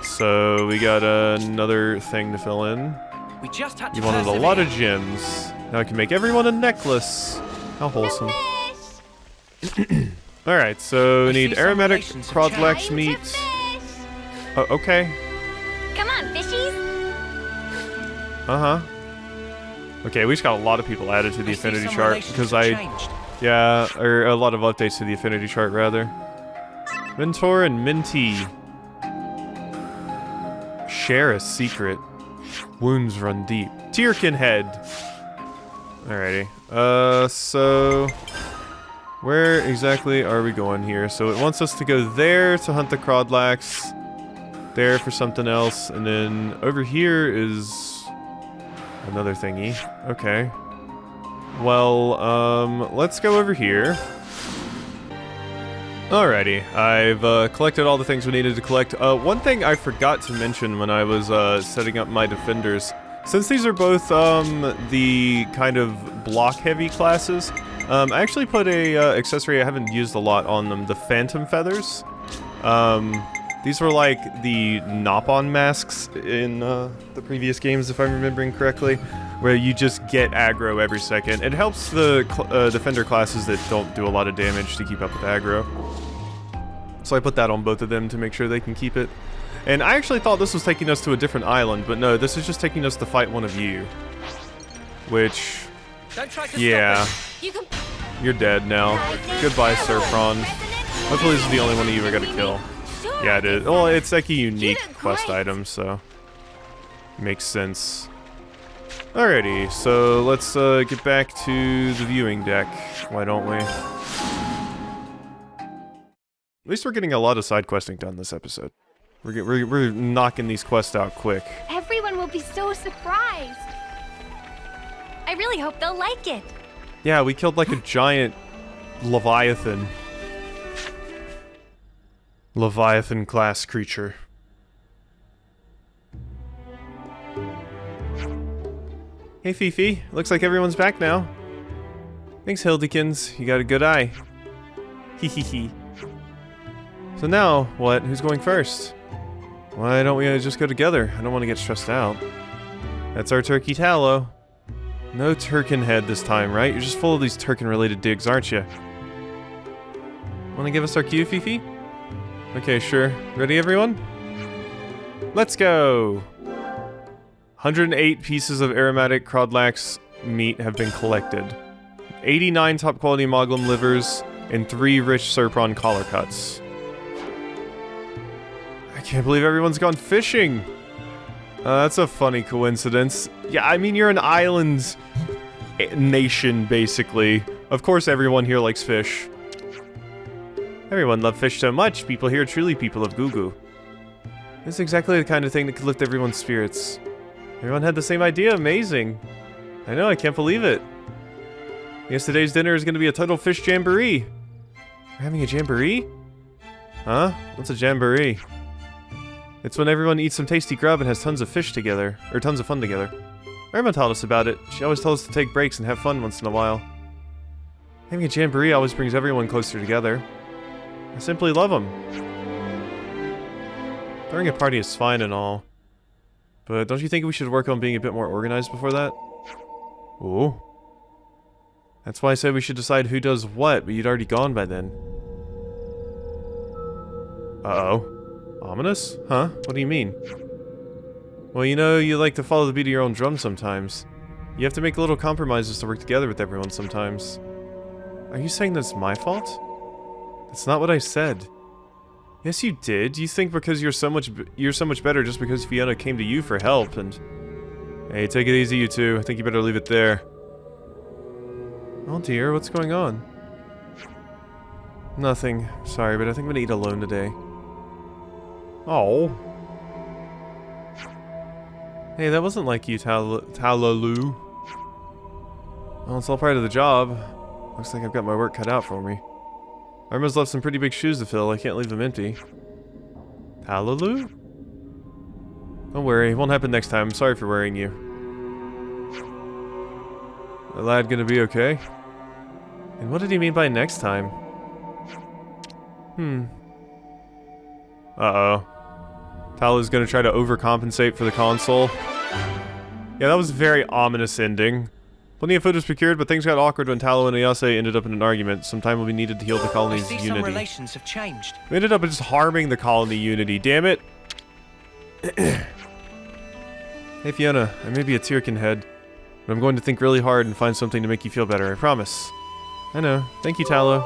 A: So we got another thing to fill in.
B: We just had to
A: You wanted a lot of gems. Now I can make everyone a necklace. How wholesome. Alright, so we need
B: see some
A: aromatic
B: relations have
A: crawdlax
C: Time to
A: meat.
C: fish.
A: Oh, okay.
C: Come on, fishies.
A: Uh-huh. Okay, we just got a lot of people added to the
B: I see
A: affinity
B: some
A: chart
B: relations
A: because
B: have
A: I...
B: changed.
A: Yeah, or a lot of updates to the affinity chart, rather. Mentor and Minty. Share a secret. Wounds run deep. Tierkin head. Alrighty. So... Where exactly are we going here? So it wants us to go there to hunt the crawdlax. There for something else. And then over here is... another thingy. Okay. Well, let's go over here. Alrighty, I've collected all the things we needed to collect. One thing I forgot to mention when I was setting up my defenders, since these are both the kind of block-heavy classes, I actually put a accessory I haven't used a lot on them, the phantom feathers. These were like the Nopon masks in the previous games, if I'm remembering correctly, where you just get aggro every second. It helps the defender classes that don't do a lot of damage to keep up with aggro. So I put that on both of them to make sure they can keep it. And I actually thought this was taking us to a different island, but no, this is just taking us to fight one of you. Which,
B: Don't try to
A: yeah,
B: stop us.
C: You can.
A: you're dead now. Goodbye, Sir Prawn. Hopefully this is the only one of you I gotta kill.
C: Sure,
A: Yeah, it is. Well, it's like a unique
C: did
A: quest
C: great.
A: item, so makes sense. Alrighty, so let's get back to the viewing deck. Why don't we? At least we're getting a lot of side questing done this episode. We're knocking these quests out quick.
C: Everyone will be so surprised. I really hope they'll like it.
A: Yeah, we killed like a giant Leviathan. Leviathan class creature. Hey Fifi, looks like everyone's back now. Thanks Hildekins, you got a good eye. Hehehe. So now, what? Who's going first? Why don't we just go together? I don't want to get stressed out. That's our turkey tallow. No Turkin head this time, right? You're just full of these Turkin-related digs, aren't you? Want to give us our cue, Fifi? Okay, sure. Ready, everyone? Let's go! 108 pieces of aromatic crawdlax meat have been collected. 89 top-quality moglum livers, and 3 rich surpron collar cuts. I can't believe everyone's gone fishing! That's a funny coincidence. Yeah, I mean, you're an island nation, basically. Of course everyone here likes fish. Everyone loves fish so much, people here are truly people of Gugu. This is exactly the kind of thing that could lift everyone's spirits. Everyone had the same idea, amazing. I know, I can't believe it. I guess today's dinner is going to be a total fish jamboree. We're having a jamboree? Huh? What's a jamboree? It's when everyone eats some tasty grub and has tons of fish together, or tons of fun together. Irma told us about it. She always told us to take breaks and have fun once in a while. Having a jamboree always brings everyone closer together. I simply love them. Throwing a party is fine and all, but don't you think we should work on being a bit more organized before that? Ooh. That's why I said we should decide who does what, but you'd already gone by then. Uh-oh. Ominous? Huh? What do you mean? Well, you know, you like to follow the beat of your own drum sometimes. You have to make little compromises to work together with everyone sometimes. Are you saying that's my fault? That's not what I said. Yes, you did. You think because you're so much better just because Fiona came to you for help and... Hey, take it easy, you two. I think you better leave it there. Oh dear, what's going on? Nothing. Sorry, but I think I'm gonna eat alone today. Oh. Hey, that wasn't like you, Talalu. Well, it's all part of the job. Looks like I've got my work cut out for me. Irma's left some pretty big shoes to fill. I can't leave them empty. Talalu? Don't worry, it won't happen next time. I'm sorry for worrying you. The lad gonna be okay? And what did he mean by next time? Uh-oh. Talo's gonna try to overcompensate for the console. Yeah, that was a very ominous ending. Plenty of food was procured, but things got awkward when Talo and Ayase ended up in an argument. Some time will be needed to heal the
B: I
A: colony's
B: see some
A: unity.
B: relations have changed.
A: We ended up just harming the colony unity, damn it. Hey Fiona, I may be a Tyrkin head, but I'm going to think really hard and find something to make you feel better, I promise. I know. Thank you, Talo.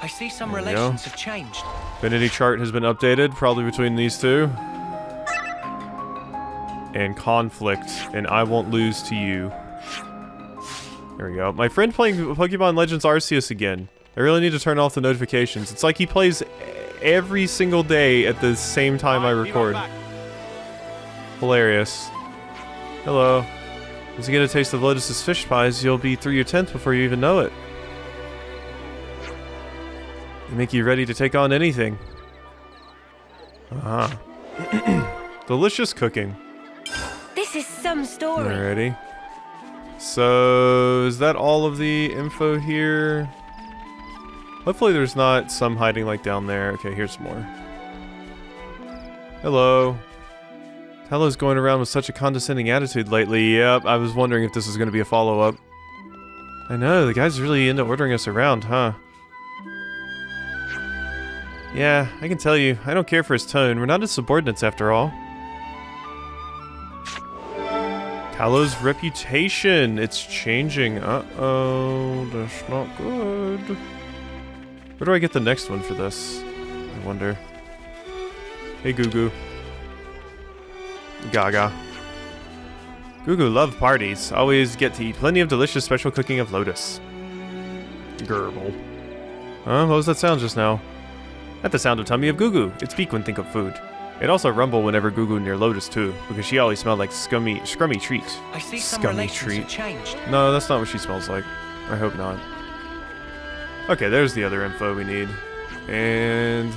B: I see some
A: There we go.
B: relations have changed.
A: Affinity chart has been updated, probably between these two. And conflict, and I won't lose to you. There we go. My friend playing Pokemon Legends Arceus again. I really need to turn off the notifications. It's like he plays every single day at the same time I record. Hilarious. Hello. As you get a taste of Lotus's fish pies, you'll be through your 10th before you even know it. They make you ready to take on anything. Ah. Delicious cooking.
C: This is some story.
A: Alrighty. So, is that all of the info here? Hopefully there's not some hiding like down there. Okay, here's some more. Hello. Talo's going around with such a condescending attitude lately. Yep, I was wondering if this was going to be a follow-up. I know, the guy's really into ordering us around, huh? Yeah, I can tell you, I don't care for his tone. We're not his subordinates after all. Talo's reputation, it's changing. Uh-oh, that's not good. Where do I get the next one for this? I wonder. Hey, Gugu. Gaga. Gugu love parties. Always get to eat plenty of delicious special cooking of Lotus. Gerbil. Huh? What was that sound just now? That's the sound of tummy of Gugu. It speak when think of food. It also rumble whenever Gugu near Lotus too, because she always smelled like scrummy treat.
B: I see some
A: Scummy
B: relations
A: treat.
B: have changed.
A: No, that's not what she smells like. I hope not. Okay, there's the other info we need. And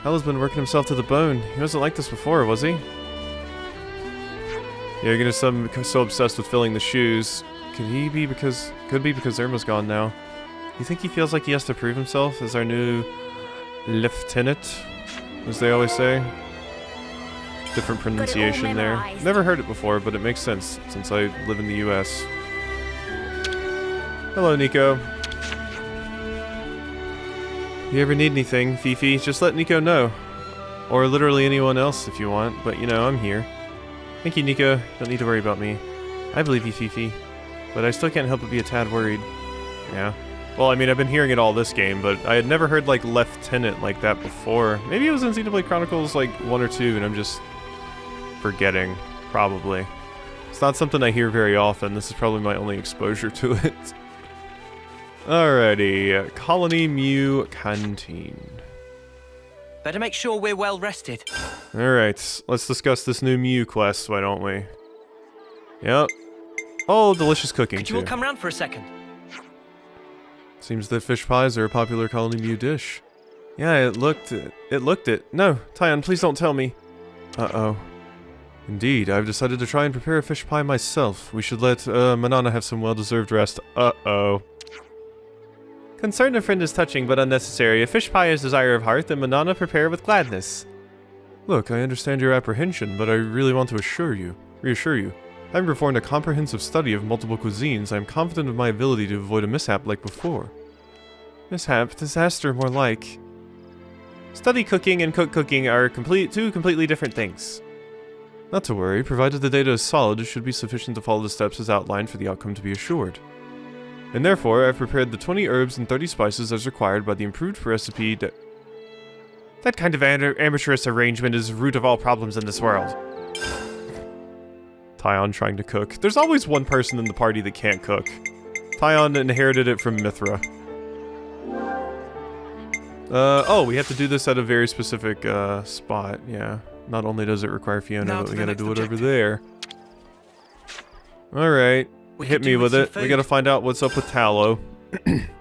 A: Talo's been working himself to the bone. He wasn't like this before, was he? Yeah, you're gonna so obsessed with filling the shoes. Could be because Irma's gone now. You think he feels like he has to prove himself as our new lieutenant, as they always say? Different pronunciation there.
C: memorized.
A: Never heard it before, but it makes sense since I live in the US. Hello, Nico. If you ever need anything, Fifi, just let Nico know. Or literally anyone else if you want, but you know, I'm here. Thank you, Nico. Don't need to worry about me. I believe you, Fifi. But I still can't help but be a tad worried. Yeah. Well, I mean, I've been hearing it all this game, but I had never heard, like, Lieutenant like that before. Maybe it was in Xenoblade Chronicles, like, 1 or 2, and I'm just forgetting. Probably. It's not something I hear very often. This is probably my only exposure to it. Alrighty. Colony Mew Canteen.
B: Better make sure we're well rested.
A: Alright, let's discuss this new Mew quest, why don't we? Yep. Oh, delicious cooking,
B: Could you all
A: too.
B: come round for a second?
A: Seems that fish pies are a popular Colony Mew dish. Yeah, it looked it. No, Tyon, please don't tell me. Uh-oh. Indeed, I've decided to try and prepare a fish pie myself. We should let, Manana have some well-deserved rest. Uh-oh. Concern a friend is touching but unnecessary. A fish pie is desire of heart, and Manana prepare with gladness. Look, I understand your apprehension, but I really want to reassure you. Having performed a comprehensive study of multiple cuisines, I am confident of my ability to avoid a mishap like before. Mishap? Disaster, more like. Study cooking and cook cooking are two completely different things. Not to worry, provided the data is solid, it should be sufficient to follow the steps as outlined for the outcome to be assured. And therefore, I've prepared the 20 herbs and 30 spices as required by the improved recipe That kind of amateurish arrangement is the root of all problems in this world. Tyon trying to cook. There's always one person in the party that can't cook. Tyon inherited it from Mithra. Oh, we have to do this at a very specific, spot, yeah. Not only does it require Fiona,
B: Now
A: but
B: to
A: we
B: the
A: gotta
B: next
A: do it over
B: objective.
A: there. Alright.
B: We
A: Hit
B: could
A: me
B: do
A: with
B: some
A: it. We
B: food.
A: gotta find out what's up with Talo.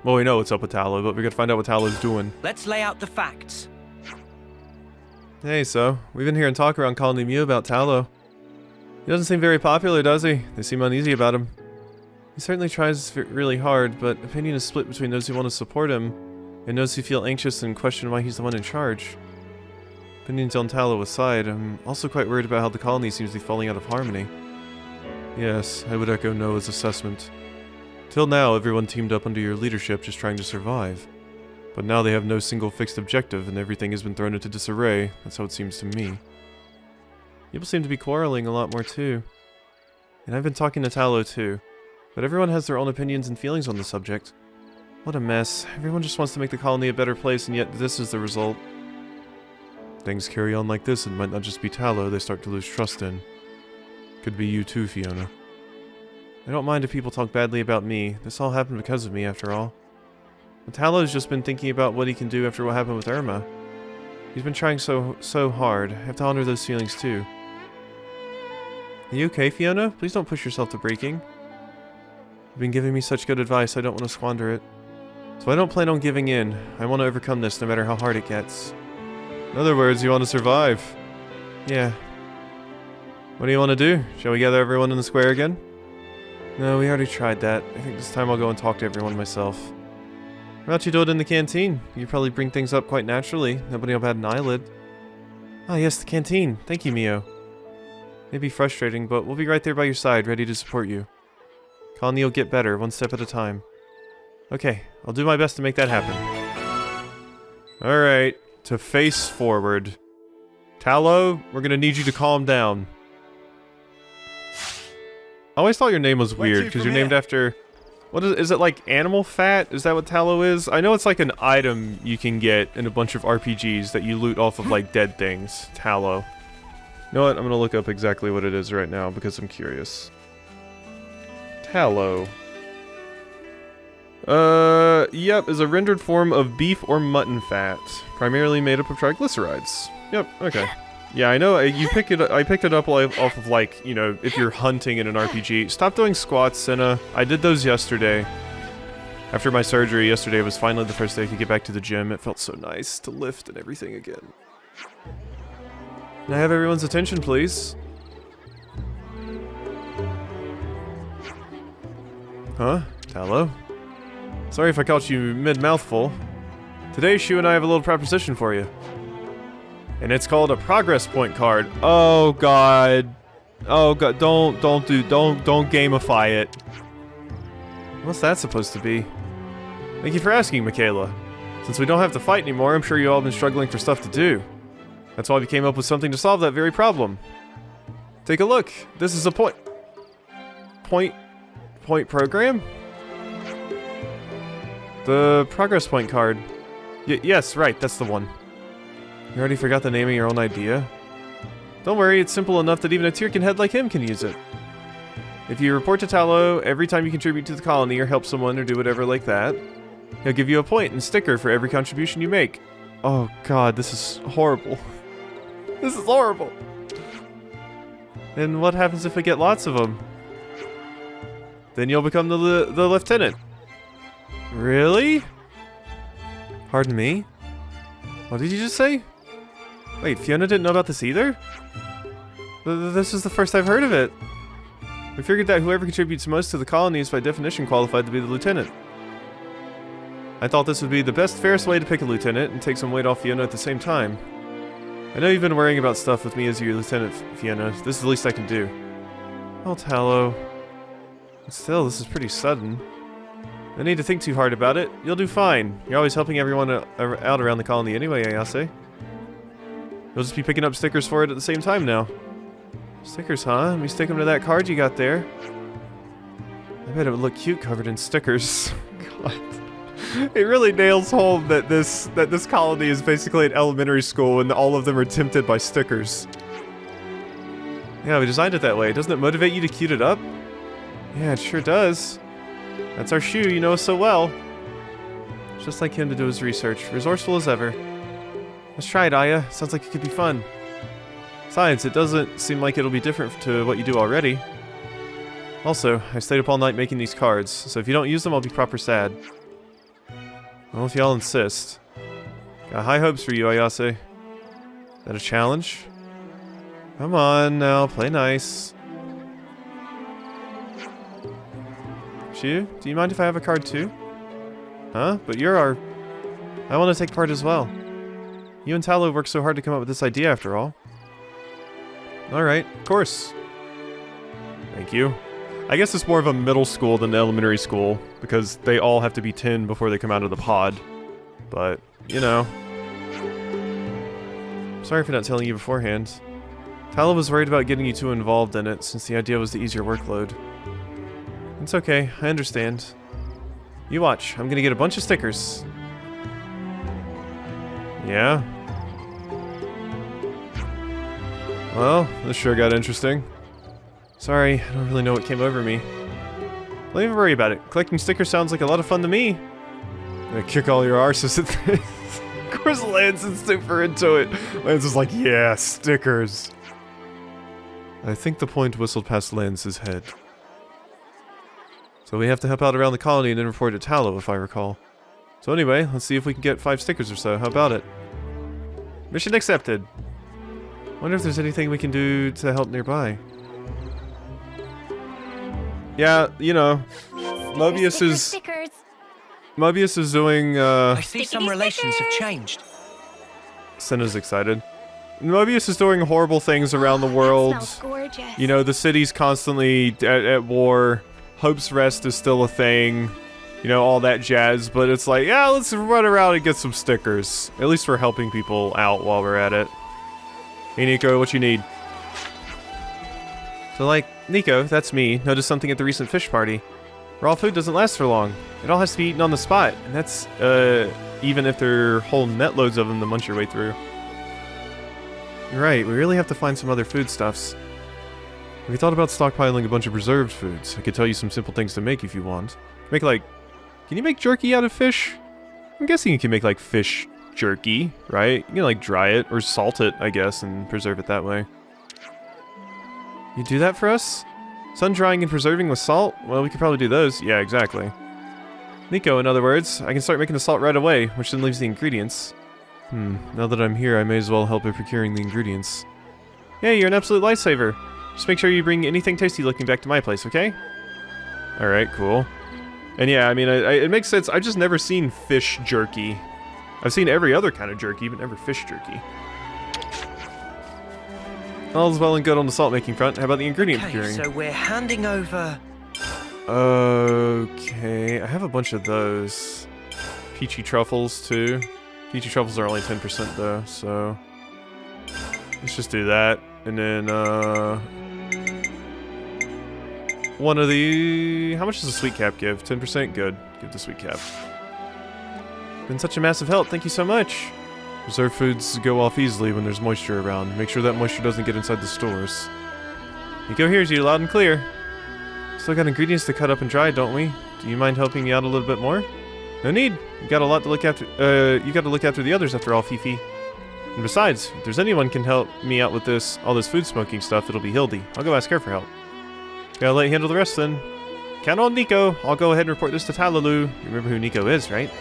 A: Well, we know what's up with Talo, but we gotta find out what Talo's doing.
B: Let's lay out the facts.
A: Hey, so, we've been hearing talk around Colony Mew about Talo. He doesn't seem very popular, does he? They seem uneasy about him. He certainly tries really hard, but opinion is split between those who want to support him and those who feel anxious and question why he's the one in charge. Opinions on Tallow aside, I'm also quite worried about how the colony seems to be falling out of harmony. Yes, I would echo Noah's assessment. Till now, everyone teamed up under your leadership just trying to survive. But now they have no single fixed objective and everything has been thrown into disarray. That's how it seems to me. People seem to be quarreling a lot more too. And I've been talking to Tallow too. But everyone has their own opinions and feelings on the subject. What a mess. Everyone just wants to make the colony a better place, and yet this is the result. Things carry on like this, and it might not just be Tallow they start to lose trust in. Could be you too, Fiona. I don't mind if people talk badly about me. This all happened because of me, after all. But Tallow's just been thinking about what he can do after what happened with Irma. He's been trying so hard. I have to honor those feelings too. Are you okay, Fiona? Please don't push yourself to breaking. You've been giving me such good advice, I don't want to squander it. So I don't plan on giving in. I want to overcome this no matter how hard it gets. In other words, you want to survive. Yeah. What do you want to do? Shall we gather everyone in the square again? No, we already tried that. I think this time I'll go and talk to everyone myself. Why don't you do it in the canteen? You probably bring things up quite naturally. Nobody will bat an eyelid. Ah yes, the canteen. Thank you, Mio. May be frustrating, but we'll be right there by your side, ready to support you. Colony will get better, one step at a time. Okay, I'll do my best to make that happen. Alright, to face forward. Tallow, we're gonna need you to calm down. I always thought your name was weird, because you're named after... What is it like animal fat? Is that what Tallow is? I know it's like an item you can get in a bunch of RPGs that you loot off of like dead things. Tallow. You know what? I'm gonna look up exactly what it is right now because I'm curious. Tallow. Yep, is a rendered form of beef or mutton fat, primarily made up of triglycerides. Yep, okay. Yeah, I know, I picked it up off of, like, you know, if you're hunting in an RPG. Stop doing squats, Senna. I did those yesterday. After my surgery, yesterday was finally the first day I could get back to the gym. It felt so nice to lift and everything again. Can I have everyone's attention, please? Huh? Tallow? Sorry if I caught you mid-mouthful. Today, Shu and I have a little proposition for you. And it's called a progress point card. Oh god. Oh god, don't gamify it. What's that supposed to be? Thank you for asking, Michaela. Since we don't have to fight anymore, I'm sure you all have been struggling for stuff to do. That's why we came up with something to solve that very problem. Take a look. This is a point program? The progress point card. Yes, right, that's the one. You already forgot the name of your own idea? Don't worry, it's simple enough that even a Tyrkin head like him can use it. If you report to Tallow every time you contribute to the colony or help someone or do whatever like that, he'll give you a point and sticker for every contribution you make. Oh god, this is horrible. This is horrible. And what happens if we get lots of them? Then you'll become the lieutenant. Really? Pardon me? What did you just say? Wait, Fiona didn't know about this either? This is the first I've heard of it. We figured that whoever contributes most to the colony is by definition qualified to be the lieutenant. I thought this would be the best, fairest way to pick a lieutenant and take some weight off Fiona at the same time. I know you've been worrying about stuff with me as your lieutenant, Fiona. This is the least I can do. Oh, Tallow. But still, this is pretty sudden. No need to think too hard about it. You'll do fine. You're always helping everyone out around the colony anyway, Ayase. You'll just be picking up stickers for it at the same time now. Stickers, huh? Let me stick them to that card you got there. I bet it would look cute covered in stickers. God. It really nails home that this colony is basically an elementary school and all of them are tempted by stickers. Yeah, we designed it that way. Doesn't it motivate you to cute it up? Yeah, it sure does. That's our Shu, you know us so well. Just like him to do his research. Resourceful as ever. Let's try it, Aya. Sounds like it could be fun. Besides, it doesn't seem like it'll be different to what you do already. Also, I stayed up all night making these cards, so if you don't use them, I'll be proper sad. Well, if y'all insist. Got high hopes for you, Ayase. Is that a challenge? Come on, now, play nice. Shu, do you mind if I have a card too? Huh? But you're our... I want to take part as well. You and Talo worked so hard to come up with this idea after all. Alright, of course. Thank you. I guess it's more of a middle school than elementary school, because they all have to be 10 before they come out of the pod. But, you know. Sorry for not telling you beforehand. Talo was worried about getting you too involved in it, since the idea was to ease your workload. It's okay, I understand. You watch, I'm gonna get a bunch of stickers. Yeah? Well, this sure got interesting. Sorry, I don't really know what came over me. Don't even worry about it. Collecting stickers sounds like a lot of fun to me. I'm gonna kick all your arses at this. Of course Lance is super into it. Lance is like, yeah, stickers. I think the point whistled past Lance's head. So we have to help out around the colony and then report to Talo, if I recall. So anyway, let's see if we can get 5 stickers or so. How about it? Mission accepted. Wonder if there's anything we can do to help nearby. Yeah, you know, Mobius is doing,
B: I see some relations have changed.
A: Senna's excited. Mobius is doing horrible things around the world.
C: That smells gorgeous.
A: You know, the city's constantly at war. Hope's Rest is still a thing. You know, all that jazz. But it's like, yeah, let's run around and get some stickers. At least we're helping people out while we're at it. Hey, Nico, what you need? So, like, Nico, that's me, noticed something at the recent fish party. Raw food doesn't last for long. It all has to be eaten on the spot. And that's, even if there are whole net loads of them to munch your way through. You're right, we really have to find some other foodstuffs. Have you thought about stockpiling a bunch of preserved foods? I could tell you some simple things to make if you want. Make like... Can you make jerky out of fish? I'm guessing you can make like fish jerky, right? You can like dry it or salt it, I guess, and preserve it that way. You do that for us? Sun drying and preserving with salt? Well, we could probably do those. Yeah, exactly. Nico, in other words, I can start making the salt right away, which then leaves the ingredients. Now that I'm here, I may as well help in procuring the ingredients. Yeah, you're an absolute lifesaver. Just make sure you bring anything tasty looking back to my place, okay? Alright, cool. And yeah, I mean, it makes sense. I've just never seen fish jerky. I've seen every other kind of jerky, but never fish jerky. All's well and good on the salt making front. How about the ingredient procuring?
B: So we're handing over...
A: Okay, I have a bunch of those. Peachy truffles, too. Peachy truffles are only 10% though, so... Let's just do that. And then, one of the... How much does the sweet cap give? 10%? Good. Give the sweet cap. Been such a massive help, thank you so much! Preserved foods go off easily when there's moisture around. Make sure that moisture doesn't get inside the stores. Nico hears you loud and clear. Still got ingredients to cut up and dry, don't we? Do you mind helping me out a little bit more? No need. You got a lot to look after. You got to look after the others after all, Fifi. And besides, if there's anyone can help me out with all this food smoking stuff, it'll be Hildy. I'll go ask her for help. Gotta let you handle the rest then. Count on Nico. I'll go ahead and report this to Talalu. You remember who Nico is, right?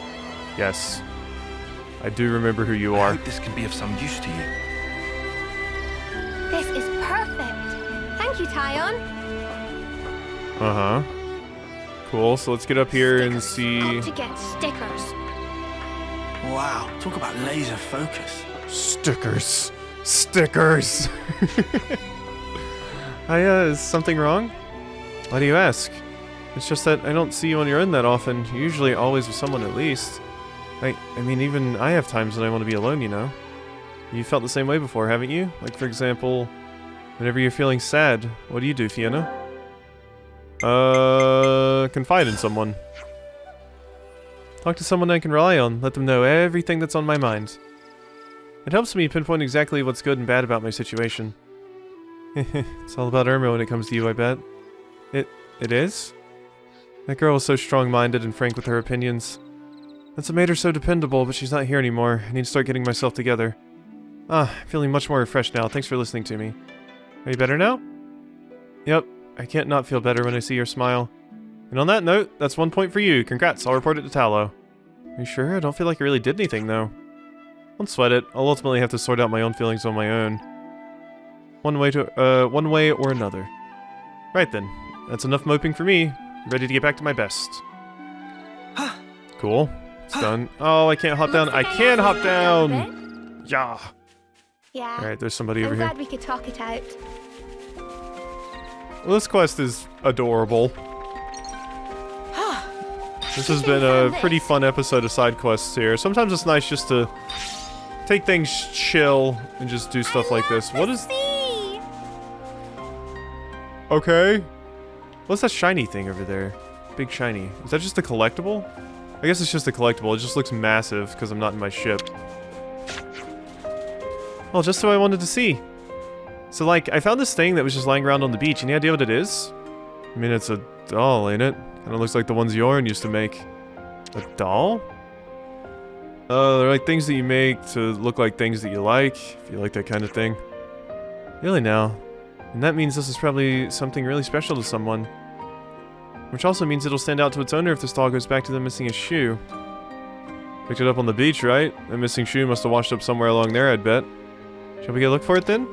A: Yes. I do remember who you
D: I
A: are.
D: hope this can be of some use to you.
C: This is perfect. Thank you, Tyon.
A: Uh-huh. Cool, so let's get up here and see...
C: Got to get stickers.
E: Wow, talk about laser focus.
A: Stickers. Stickers! Is something wrong? Why do you ask? It's just that I don't see you on your own that often. You're usually always with someone at least. I mean, even I have times when I want to be alone, you know? You felt the same way before, haven't you? Like, for example, whenever you're feeling sad, what do, Fiona? Confide in someone. Talk to someone I can rely on. Let them know everything that's on my mind. It helps me pinpoint exactly what's good and bad about my situation. It's all about Irma when it comes to you, I bet. It is? That girl was so strong-minded and frank with her opinions. That's what made her so dependable, but she's not here anymore. I need to start getting myself together. Feeling much more refreshed now. Thanks for listening to me. Are you better now? Yep. I can't not feel better when I see your smile. And on that note, that's 1 point for you. Congrats, I'll report it to Talo. Are you sure? I don't feel like I really did anything, though. Don't sweat it. I'll ultimately have to sort out my own feelings on my own. One way or another. Right then. That's enough moping for me. Ready to get back to my best. Cool. It's done. Oh, I can't hop down. I can hop down! Yeah.
C: Yeah.
A: Alright, there's somebody
C: I'm
A: over here.
C: glad we could talk it out.
A: Well, this quest is adorable. This has been a pretty fun episode of side quests here. Sometimes it's nice just to take things chill and just do stuff like this. What is...
C: See?
A: Okay. What's that shiny thing over there? Big shiny. Is that just a collectible? I guess it's just a collectible. It just looks massive because I'm not in my ship. Well, just what I wanted to see. So, like, I found this thing that was just lying around on the beach. Any idea what it is? I mean, it's a doll, ain't it? Kind of looks like the ones Jorn used to make. A doll? They're like things that you make to look like things that you like, if you like that kind of thing. Really now. And that means this is probably something really special to someone. Which also means it'll stand out to its owner if this doll goes back to them missing a shoe. Picked it up on the beach, right? The missing shoe must have washed up somewhere along there, I'd bet. Shall we go look for it then?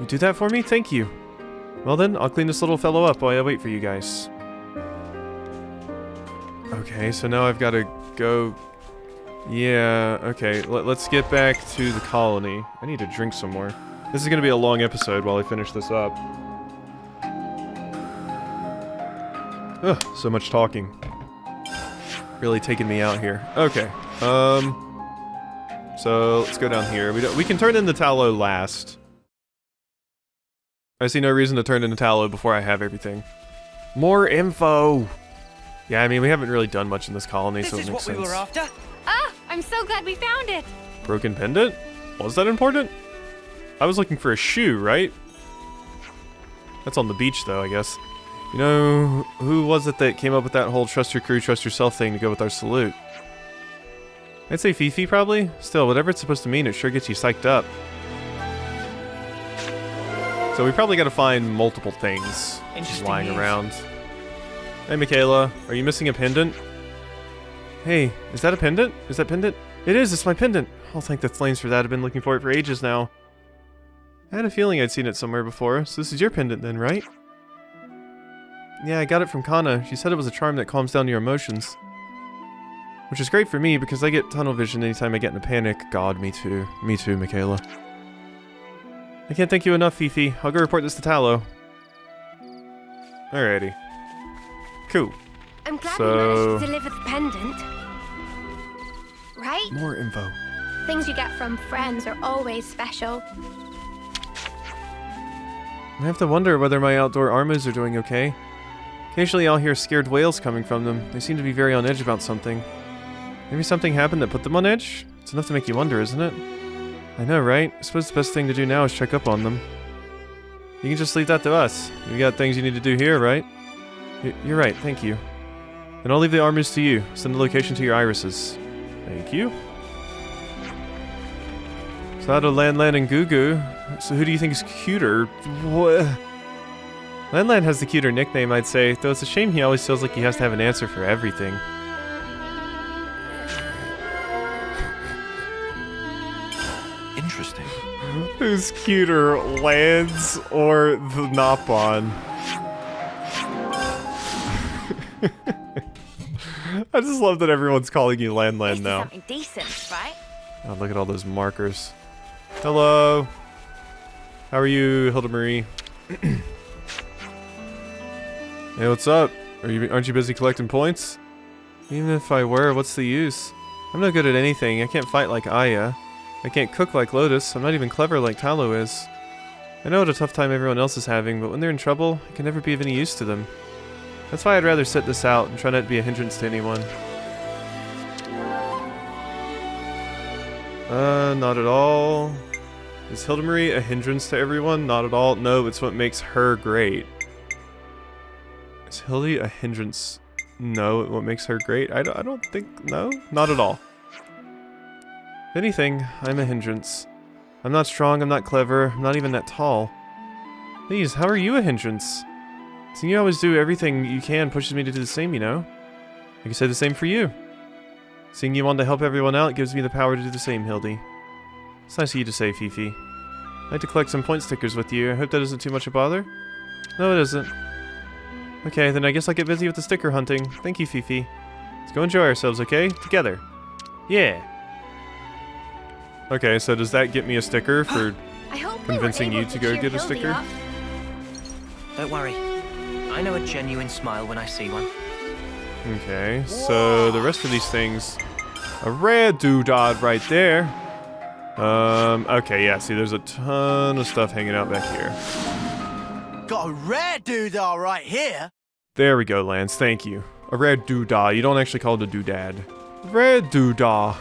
A: You do that for me? Thank you. Well then, I'll clean this little fellow up while I wait for you guys. Okay, so now I've got to go... Yeah, okay, let's get back to the colony. I need to drink some more. This is going to be a long episode while I finish this up. Ugh, so much talking. Really taking me out here. Okay, so let's go down here. We can turn in the tallow last. I see no reason to turn into tallow before I have everything. More info! Yeah, I mean, we haven't really done much in this colony, so it makes sense.
B: This is what we were after?
C: Ah, I'm so glad we found it.
A: Broken pendant? Was that important? I was looking for a shoe, right? That's on the beach, though, I guess. You know, who was it that came up with that whole trust your crew, trust yourself thing to go with our salute? I'd say Fifi, probably. Still, whatever it's supposed to mean, it sure gets you psyched up. So we probably gotta find multiple things just lying around. Hey, Michaela, are you missing a pendant? Hey, is that a pendant? Is that pendant? It is, it's my pendant. I'll thank the flames for that. I've been looking for it for ages now. I had a feeling I'd seen it somewhere before, so this is your pendant then, right? Yeah, I got it from Kana. She said it was a charm that calms down your emotions. Which is great for me, because I get tunnel vision anytime I get in a panic. God, me too. Me too, Michaela. I can't thank you enough, Fifi. I'll go report this to Tallow. Alrighty. Cool.
C: I'm glad we managed to deliver the pendant. Right?
A: More info.
C: Things you get from friends are always special.
A: I have to wonder whether my outdoor armors are doing okay. Occasionally I'll hear scared wails coming from them. They seem to be very on edge about something. Maybe something happened that put them on edge? It's enough to make you wonder, isn't it? I know, right? I suppose the best thing to do now is check up on them. You can just leave that to us. You got things you need to do here, right? You're right, thank you. And I'll leave the armors to you. Send the location to your irises. Thank you. So out of Lan and Gugu. So who do you think is cuter? What? Lan has the cuter nickname, I'd say, though it's a shame he always feels like he has to have an answer for everything.
D: Interesting.
A: Who's cuter, Lance or the Nopon? I just love that everyone's calling you Lan now.
C: Something decent, right?
A: Oh, look at all those markers. Hello. How are you, Hilda Marie? Hey, what's up? Aren't you busy collecting points? Even if I were, what's the use? I'm not good at anything. I can't fight like Aya. I can't cook like Lotus. I'm not even clever like Tallow is. I know what a tough time everyone else is having, but when they're in trouble, I can never be of any use to them. That's why I'd rather sit this out and try not to be a hindrance to anyone. Not at all. Is Hilda Marie a hindrance to everyone? Not at all. No, it's what makes her great. Is Hildy a hindrance? No, what makes her great? I don't think... No? Not at all. If anything, I'm a hindrance. I'm not strong, I'm not clever, I'm not even that tall. Please, how are you a hindrance? Seeing you always do everything you can pushes me to do the same, you know? I can say the same for you. Seeing you want to help everyone out gives me the power to do the same, Hildy. It's nice of you to say, Fifi. I'd like to collect some point stickers with you. I hope that isn't too much a bother? No, it isn't. Okay, then I guess I'll get busy with the sticker hunting. Thank you, Fifi. Let's go enjoy ourselves, okay? Together. Yeah. Okay, so does that get me a sticker for
C: I hope
A: convincing
C: we were
A: you
C: able
A: to go
C: cheer
A: get a
C: Hildy
A: sticker?
C: up.
B: Don't worry. I know a genuine smile when I see one.
A: Okay, so the rest of these things... A rare doodad right there. Okay, yeah, see, there's a ton of stuff hanging out back here.
E: Got a rare doodah right here.
A: There we go, Lance, thank you. A rare doodah. You don't actually call it a doodad. Rare doodah.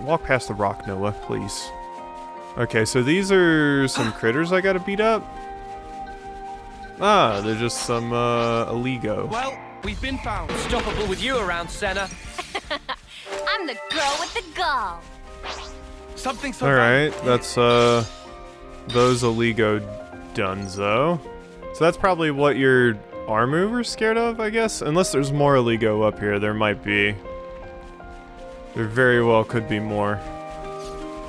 A: Walk past the rock, Noah, please. Okay, so these are some critters I gotta beat up? Ah, they're just some, Aligo.
F: Well, we've been found. Stoppable with you around, Senna.
C: I'm the girl with the gall.
D: Something so
A: Alright, that's, those Aligo dunzo. So that's probably what your arm mover's scared of, I guess? Unless there's more Aligo up here, there might be. There very well could be more.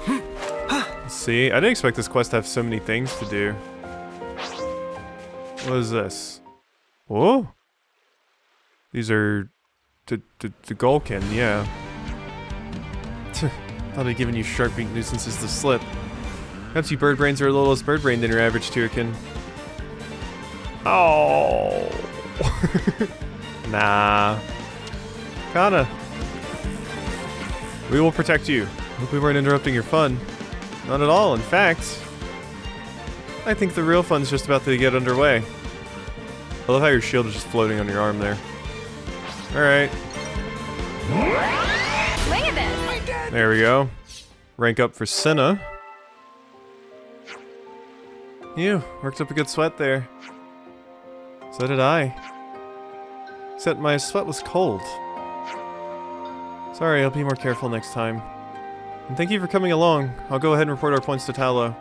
A: Let's see, I didn't expect this quest to have so many things to do. What is this? Whoa! These are... the Gulkin, yeah. Thought I'd given you sharp-beaked nuisances to slip. Perhaps you bird brains are a little less bird brain than your average Tyrkin. Oh. Nah. Kinda. We will protect you. Hope we weren't interrupting your fun. Not at all, in fact. I think the real fun's just about to get underway. I love how your shield is just floating on your arm there. Alright.
C: Look at this.
A: There we go. Rank up for Senna. You worked up a good sweat there. So did I. Except my sweat was cold. Sorry, I'll be more careful next time. And thank you for coming along. I'll go ahead and report our points to Tallow.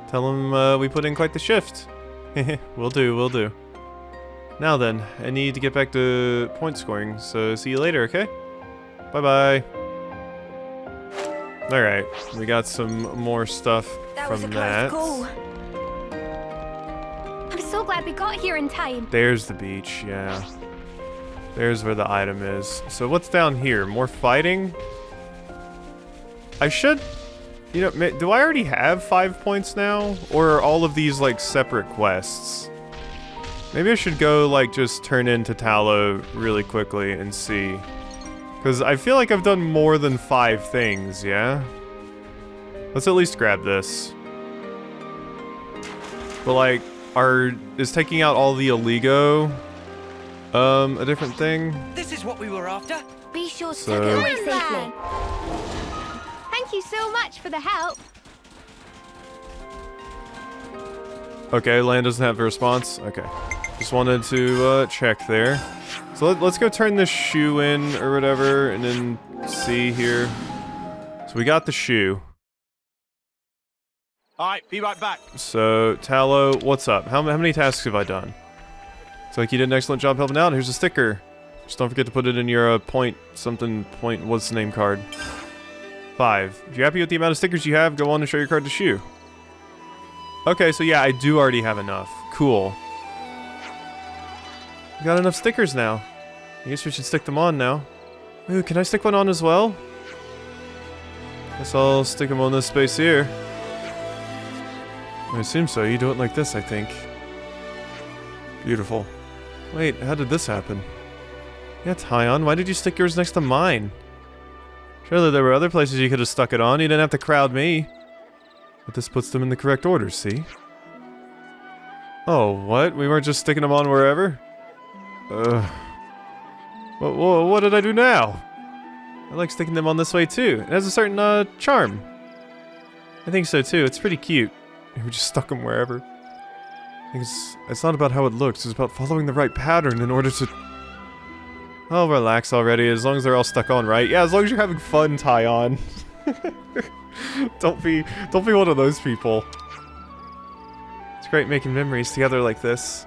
A: Tell him we put in quite the shift. Will do, will do. Now then, I need to get back to point scoring, so see you later, okay? Bye-bye. Alright, we got some more stuff from that.
C: I'm so glad we got here in time.
A: There's the beach, yeah. There's where the item is. So what's down here? More fighting? I should... You know, do I already have 5 points now? Or are all of these, like, separate quests? Maybe I should go, like, just turn into Tallow really quickly and see. Because I feel like I've done more than 5 things, yeah? Let's at least grab this. But, like, is taking out all the Aligo, a different thing?
B: This is what we were after.
C: Be sure to
A: So-
C: take it away safely. Thank you so much for the help.
A: Okay, Land doesn't have a response. Okay. Just wanted to check there. So let's go turn this shoe in or whatever and then see here. So we got the shoe.
E: Alright, be right back.
A: So, Tallow, what's up? How many tasks have I done? It's like you did an excellent job helping out. Here's a sticker. Just don't forget to put it in your point, what's the name card? 5. If you're happy with the amount of stickers you have, go on and show your card to Shu. Okay, so yeah, I do already have enough. Cool. We got enough stickers now. I guess we should stick them on now. Ooh, can I stick one on as well? Guess I'll stick them on this space here. I assume so. You do it like this, I think. Beautiful. Wait, how did this happen? Yeah, Tyon, why did you stick yours next to mine? Surely there were other places you could have stuck it on. You didn't have to crowd me. But this puts them in the correct order, see? Oh, what? We weren't just sticking them on wherever? Ugh. What did I do now? I like sticking them on this way too. It has a certain, charm. I think so too. It's pretty cute. We just stuck them wherever. It's not about how it looks. It's about following the right pattern in order to... Oh, relax already. As long as they're all stuck on, right? Yeah, as long as you're having fun, Tyon. Don't be one of those people. It's great making memories together like this.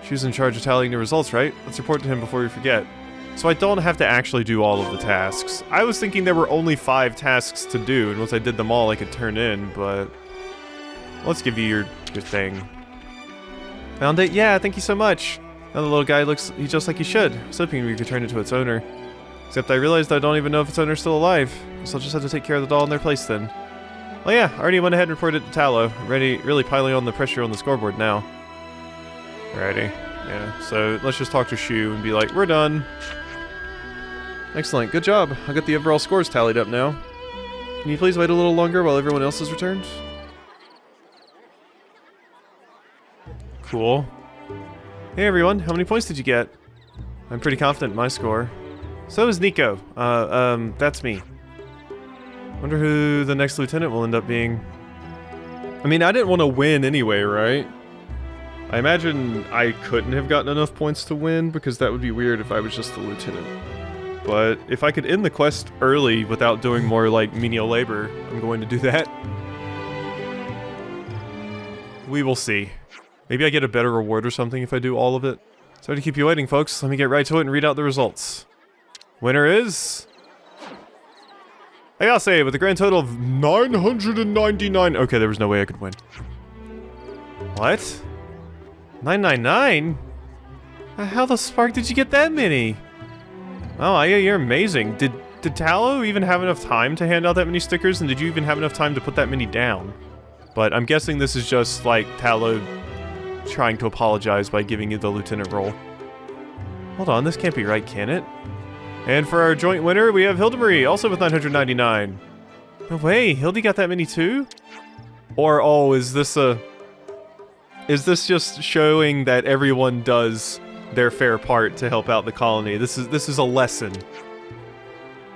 A: Shu's in charge of tallying the results, right? Let's report to him before we forget. So I don't have to actually do all of the tasks. I was thinking there were only 5 tasks to do, and once I did them all, I could turn in, but... Let's give you your thing. Found it? Yeah, thank you so much. Now the little guy looks just like he should. I was hoping we could turn it to its owner. Except I realized I don't even know if its owner's still alive, so I'll just have to take care of the doll in their place then. Oh yeah, I already went ahead and reported to Tallow. Really piling on the pressure on the scoreboard now. Alrighty. Yeah, so let's just talk to Shu and be like, we're done. Excellent, good job. I got the overall scores tallied up now. Can you please wait a little longer while everyone else has returned? Cool. Hey everyone, how many points did you get? I'm pretty confident in my score. So is Nico. That's me. Wonder who the next lieutenant will end up being. I mean, I didn't want to win anyway, right? I imagine I couldn't have gotten enough points to win, because that would be weird if I was just the lieutenant. But if I could end the quest early without doing more, like, menial labor, I'm going to do that. We will see. Maybe I get a better reward or something if I do all of it. Sorry to keep you waiting, folks. Let me get right to it and read out the results. Winner is... I gotta say, with a grand total of 999... Okay, there was no way I could win. What? 999? How the spark did you get that many? Oh, yeah, you're amazing. Did Tallow even have enough time to hand out that many stickers, and did you even have enough time to put that many down? But I'm guessing this is just, like, Tallow trying to apologize by giving you the lieutenant role. Hold on, this can't be right, can it? And for our joint winner, we have Hildemarie, also with 999. No way, Hildy got that many too? Or, oh, is this just showing that everyone does their fair part to help out the colony? This is a lesson.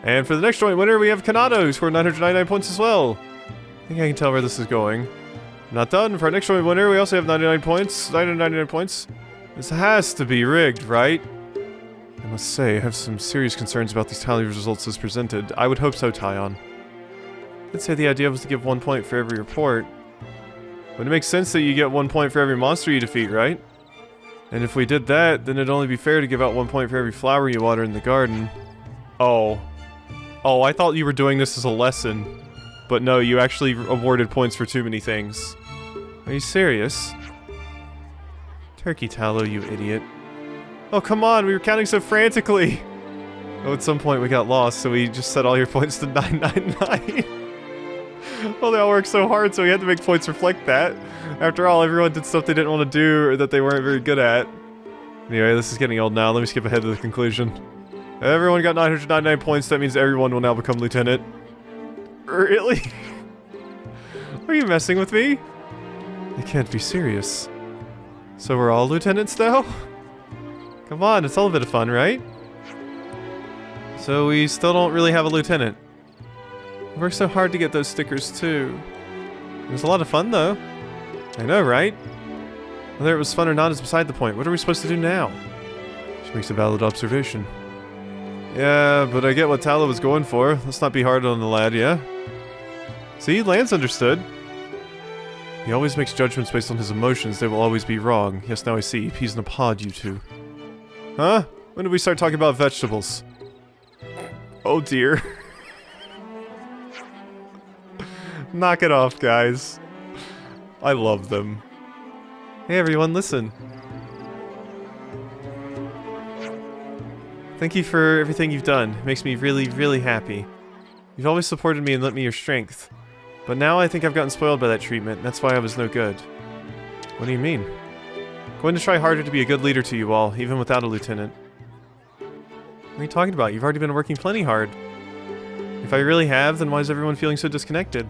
A: And for the next joint winner, we have Kanado, who scored 999 points as well. I think I can tell where this is going. Not done. For our next joint winner, we also have 99 points. 999 points. This has to be rigged, right? I must say, I have some serious concerns about these tally results as presented. I would hope so, Tyon. I'd say the idea was to give 1 point for every report. But it makes sense that you get 1 point for every monster you defeat, right? And if we did that, then it'd only be fair to give out 1 point for every flower you water in the garden. Oh. Oh, I thought you were doing this as a lesson. But no, you actually awarded points for too many things. Are you serious? Turkey Tallow, you idiot. Oh, come on, we were counting so frantically! Oh, at some point we got lost, so we just set all your points to 999. Well, they all worked so hard, so we had to make points reflect that. After all, everyone did stuff they didn't want to do, or that they weren't very good at. Anyway, this is getting old now, let me skip ahead to the conclusion. Everyone got 999 points, that means everyone will now become lieutenant. Really? Are you messing with me? You can't be serious. So we're all lieutenants now? Come on, it's all a bit of fun, right? So we still don't really have a lieutenant. We worked so hard to get those stickers too. It was a lot of fun though. I know, right? Whether it was fun or not is beside the point. What are we supposed to do now? She makes a valid observation. Yeah, but I get what Tallow was going for. Let's not be hard on the lad, yeah? See, Lance understood. He always makes judgments based on his emotions. They will always be wrong. Yes, now I see. Peas in a pod, you two. Huh? When did we start talking about vegetables? Oh dear. Knock it off, guys. I love them. Hey everyone, listen. Thank you for everything you've done. It makes me really, really happy. You've always supported me and lent me your strength. But now I think I've gotten spoiled by that treatment, and that's why I was no good. What do you mean? I'm going to try harder to be a good leader to you all, even without a lieutenant. What are you talking about? You've already been working plenty hard. If I really have, then why is everyone feeling so disconnected?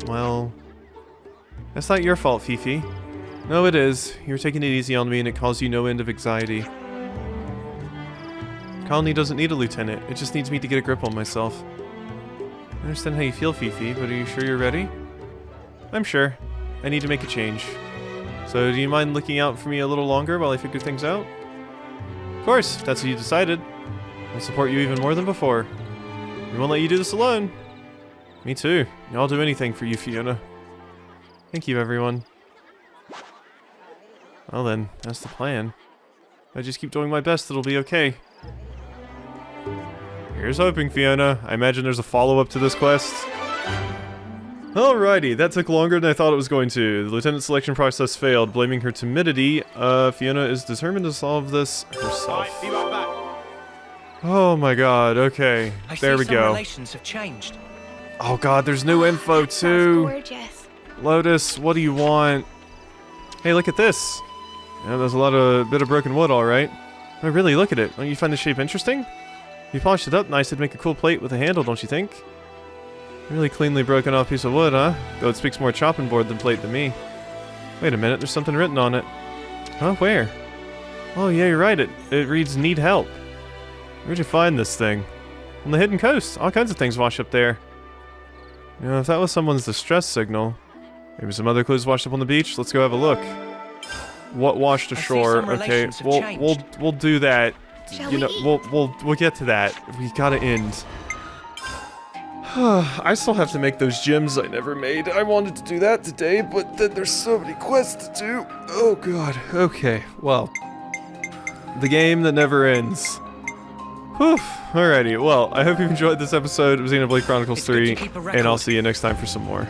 A: Well... that's not your fault, Fifi. No, it is. You were taking it easy on me and it caused you no end of anxiety. The colony doesn't need a lieutenant. It just needs me to get a grip on myself. I understand how you feel, Fifi, but are you sure you're ready? I'm sure. I need to make a change. So, do you mind looking out for me a little longer while I figure things out? Of course, if that's what you decided. I'll support you even more than before. We won't let you do this alone. Me too. I'll do anything for you, Fiona. Thank you, everyone. Well then, that's the plan. If I just keep doing my best, it'll be okay. Here's hoping, Fiona. I imagine there's a follow-up to this quest. Alrighty, that took longer than I thought it was going to. The lieutenant selection process failed. Blaming her timidity, Fiona is determined to solve this herself. Oh my god, okay.
B: I
A: There
B: see
A: we
B: some
A: go.
B: relations have changed.
A: Oh god, there's new info too.
C: Gorgeous.
A: Lotus, what do you want? Hey, look at this. Yeah, there's a bit of broken wood, alright. Oh, really, look at it. Don't you find the shape interesting? If you polished it up nice, it'd make a cool plate with a handle, don't you think? Really cleanly broken off piece of wood, huh? Though it speaks more chopping board than plate to me. Wait a minute, there's something written on it. Huh, where? Oh yeah, you're right, it reads need help. Where'd you find this thing? On the hidden coast. All kinds of things wash up there. You know, if that was someone's distress signal, maybe some other clues washed up on the beach. Let's go have a look. What washed ashore?
B: some
A: Okay,
B: relations have
A: we'll do that.
C: Shall
A: You know,
C: we eat?
A: we'll get to that. We gotta end. I still have to make those gems I never made. I wanted to do that today, but then there's so many quests to do. Oh god. Okay. Well, the game that never ends. Whew. Alrighty. Well, I hope you enjoyed this episode of Xenoblade Chronicles
B: It's good to
A: 3,
B: keep a
A: and I'll
B: record.
A: see you next time for some more.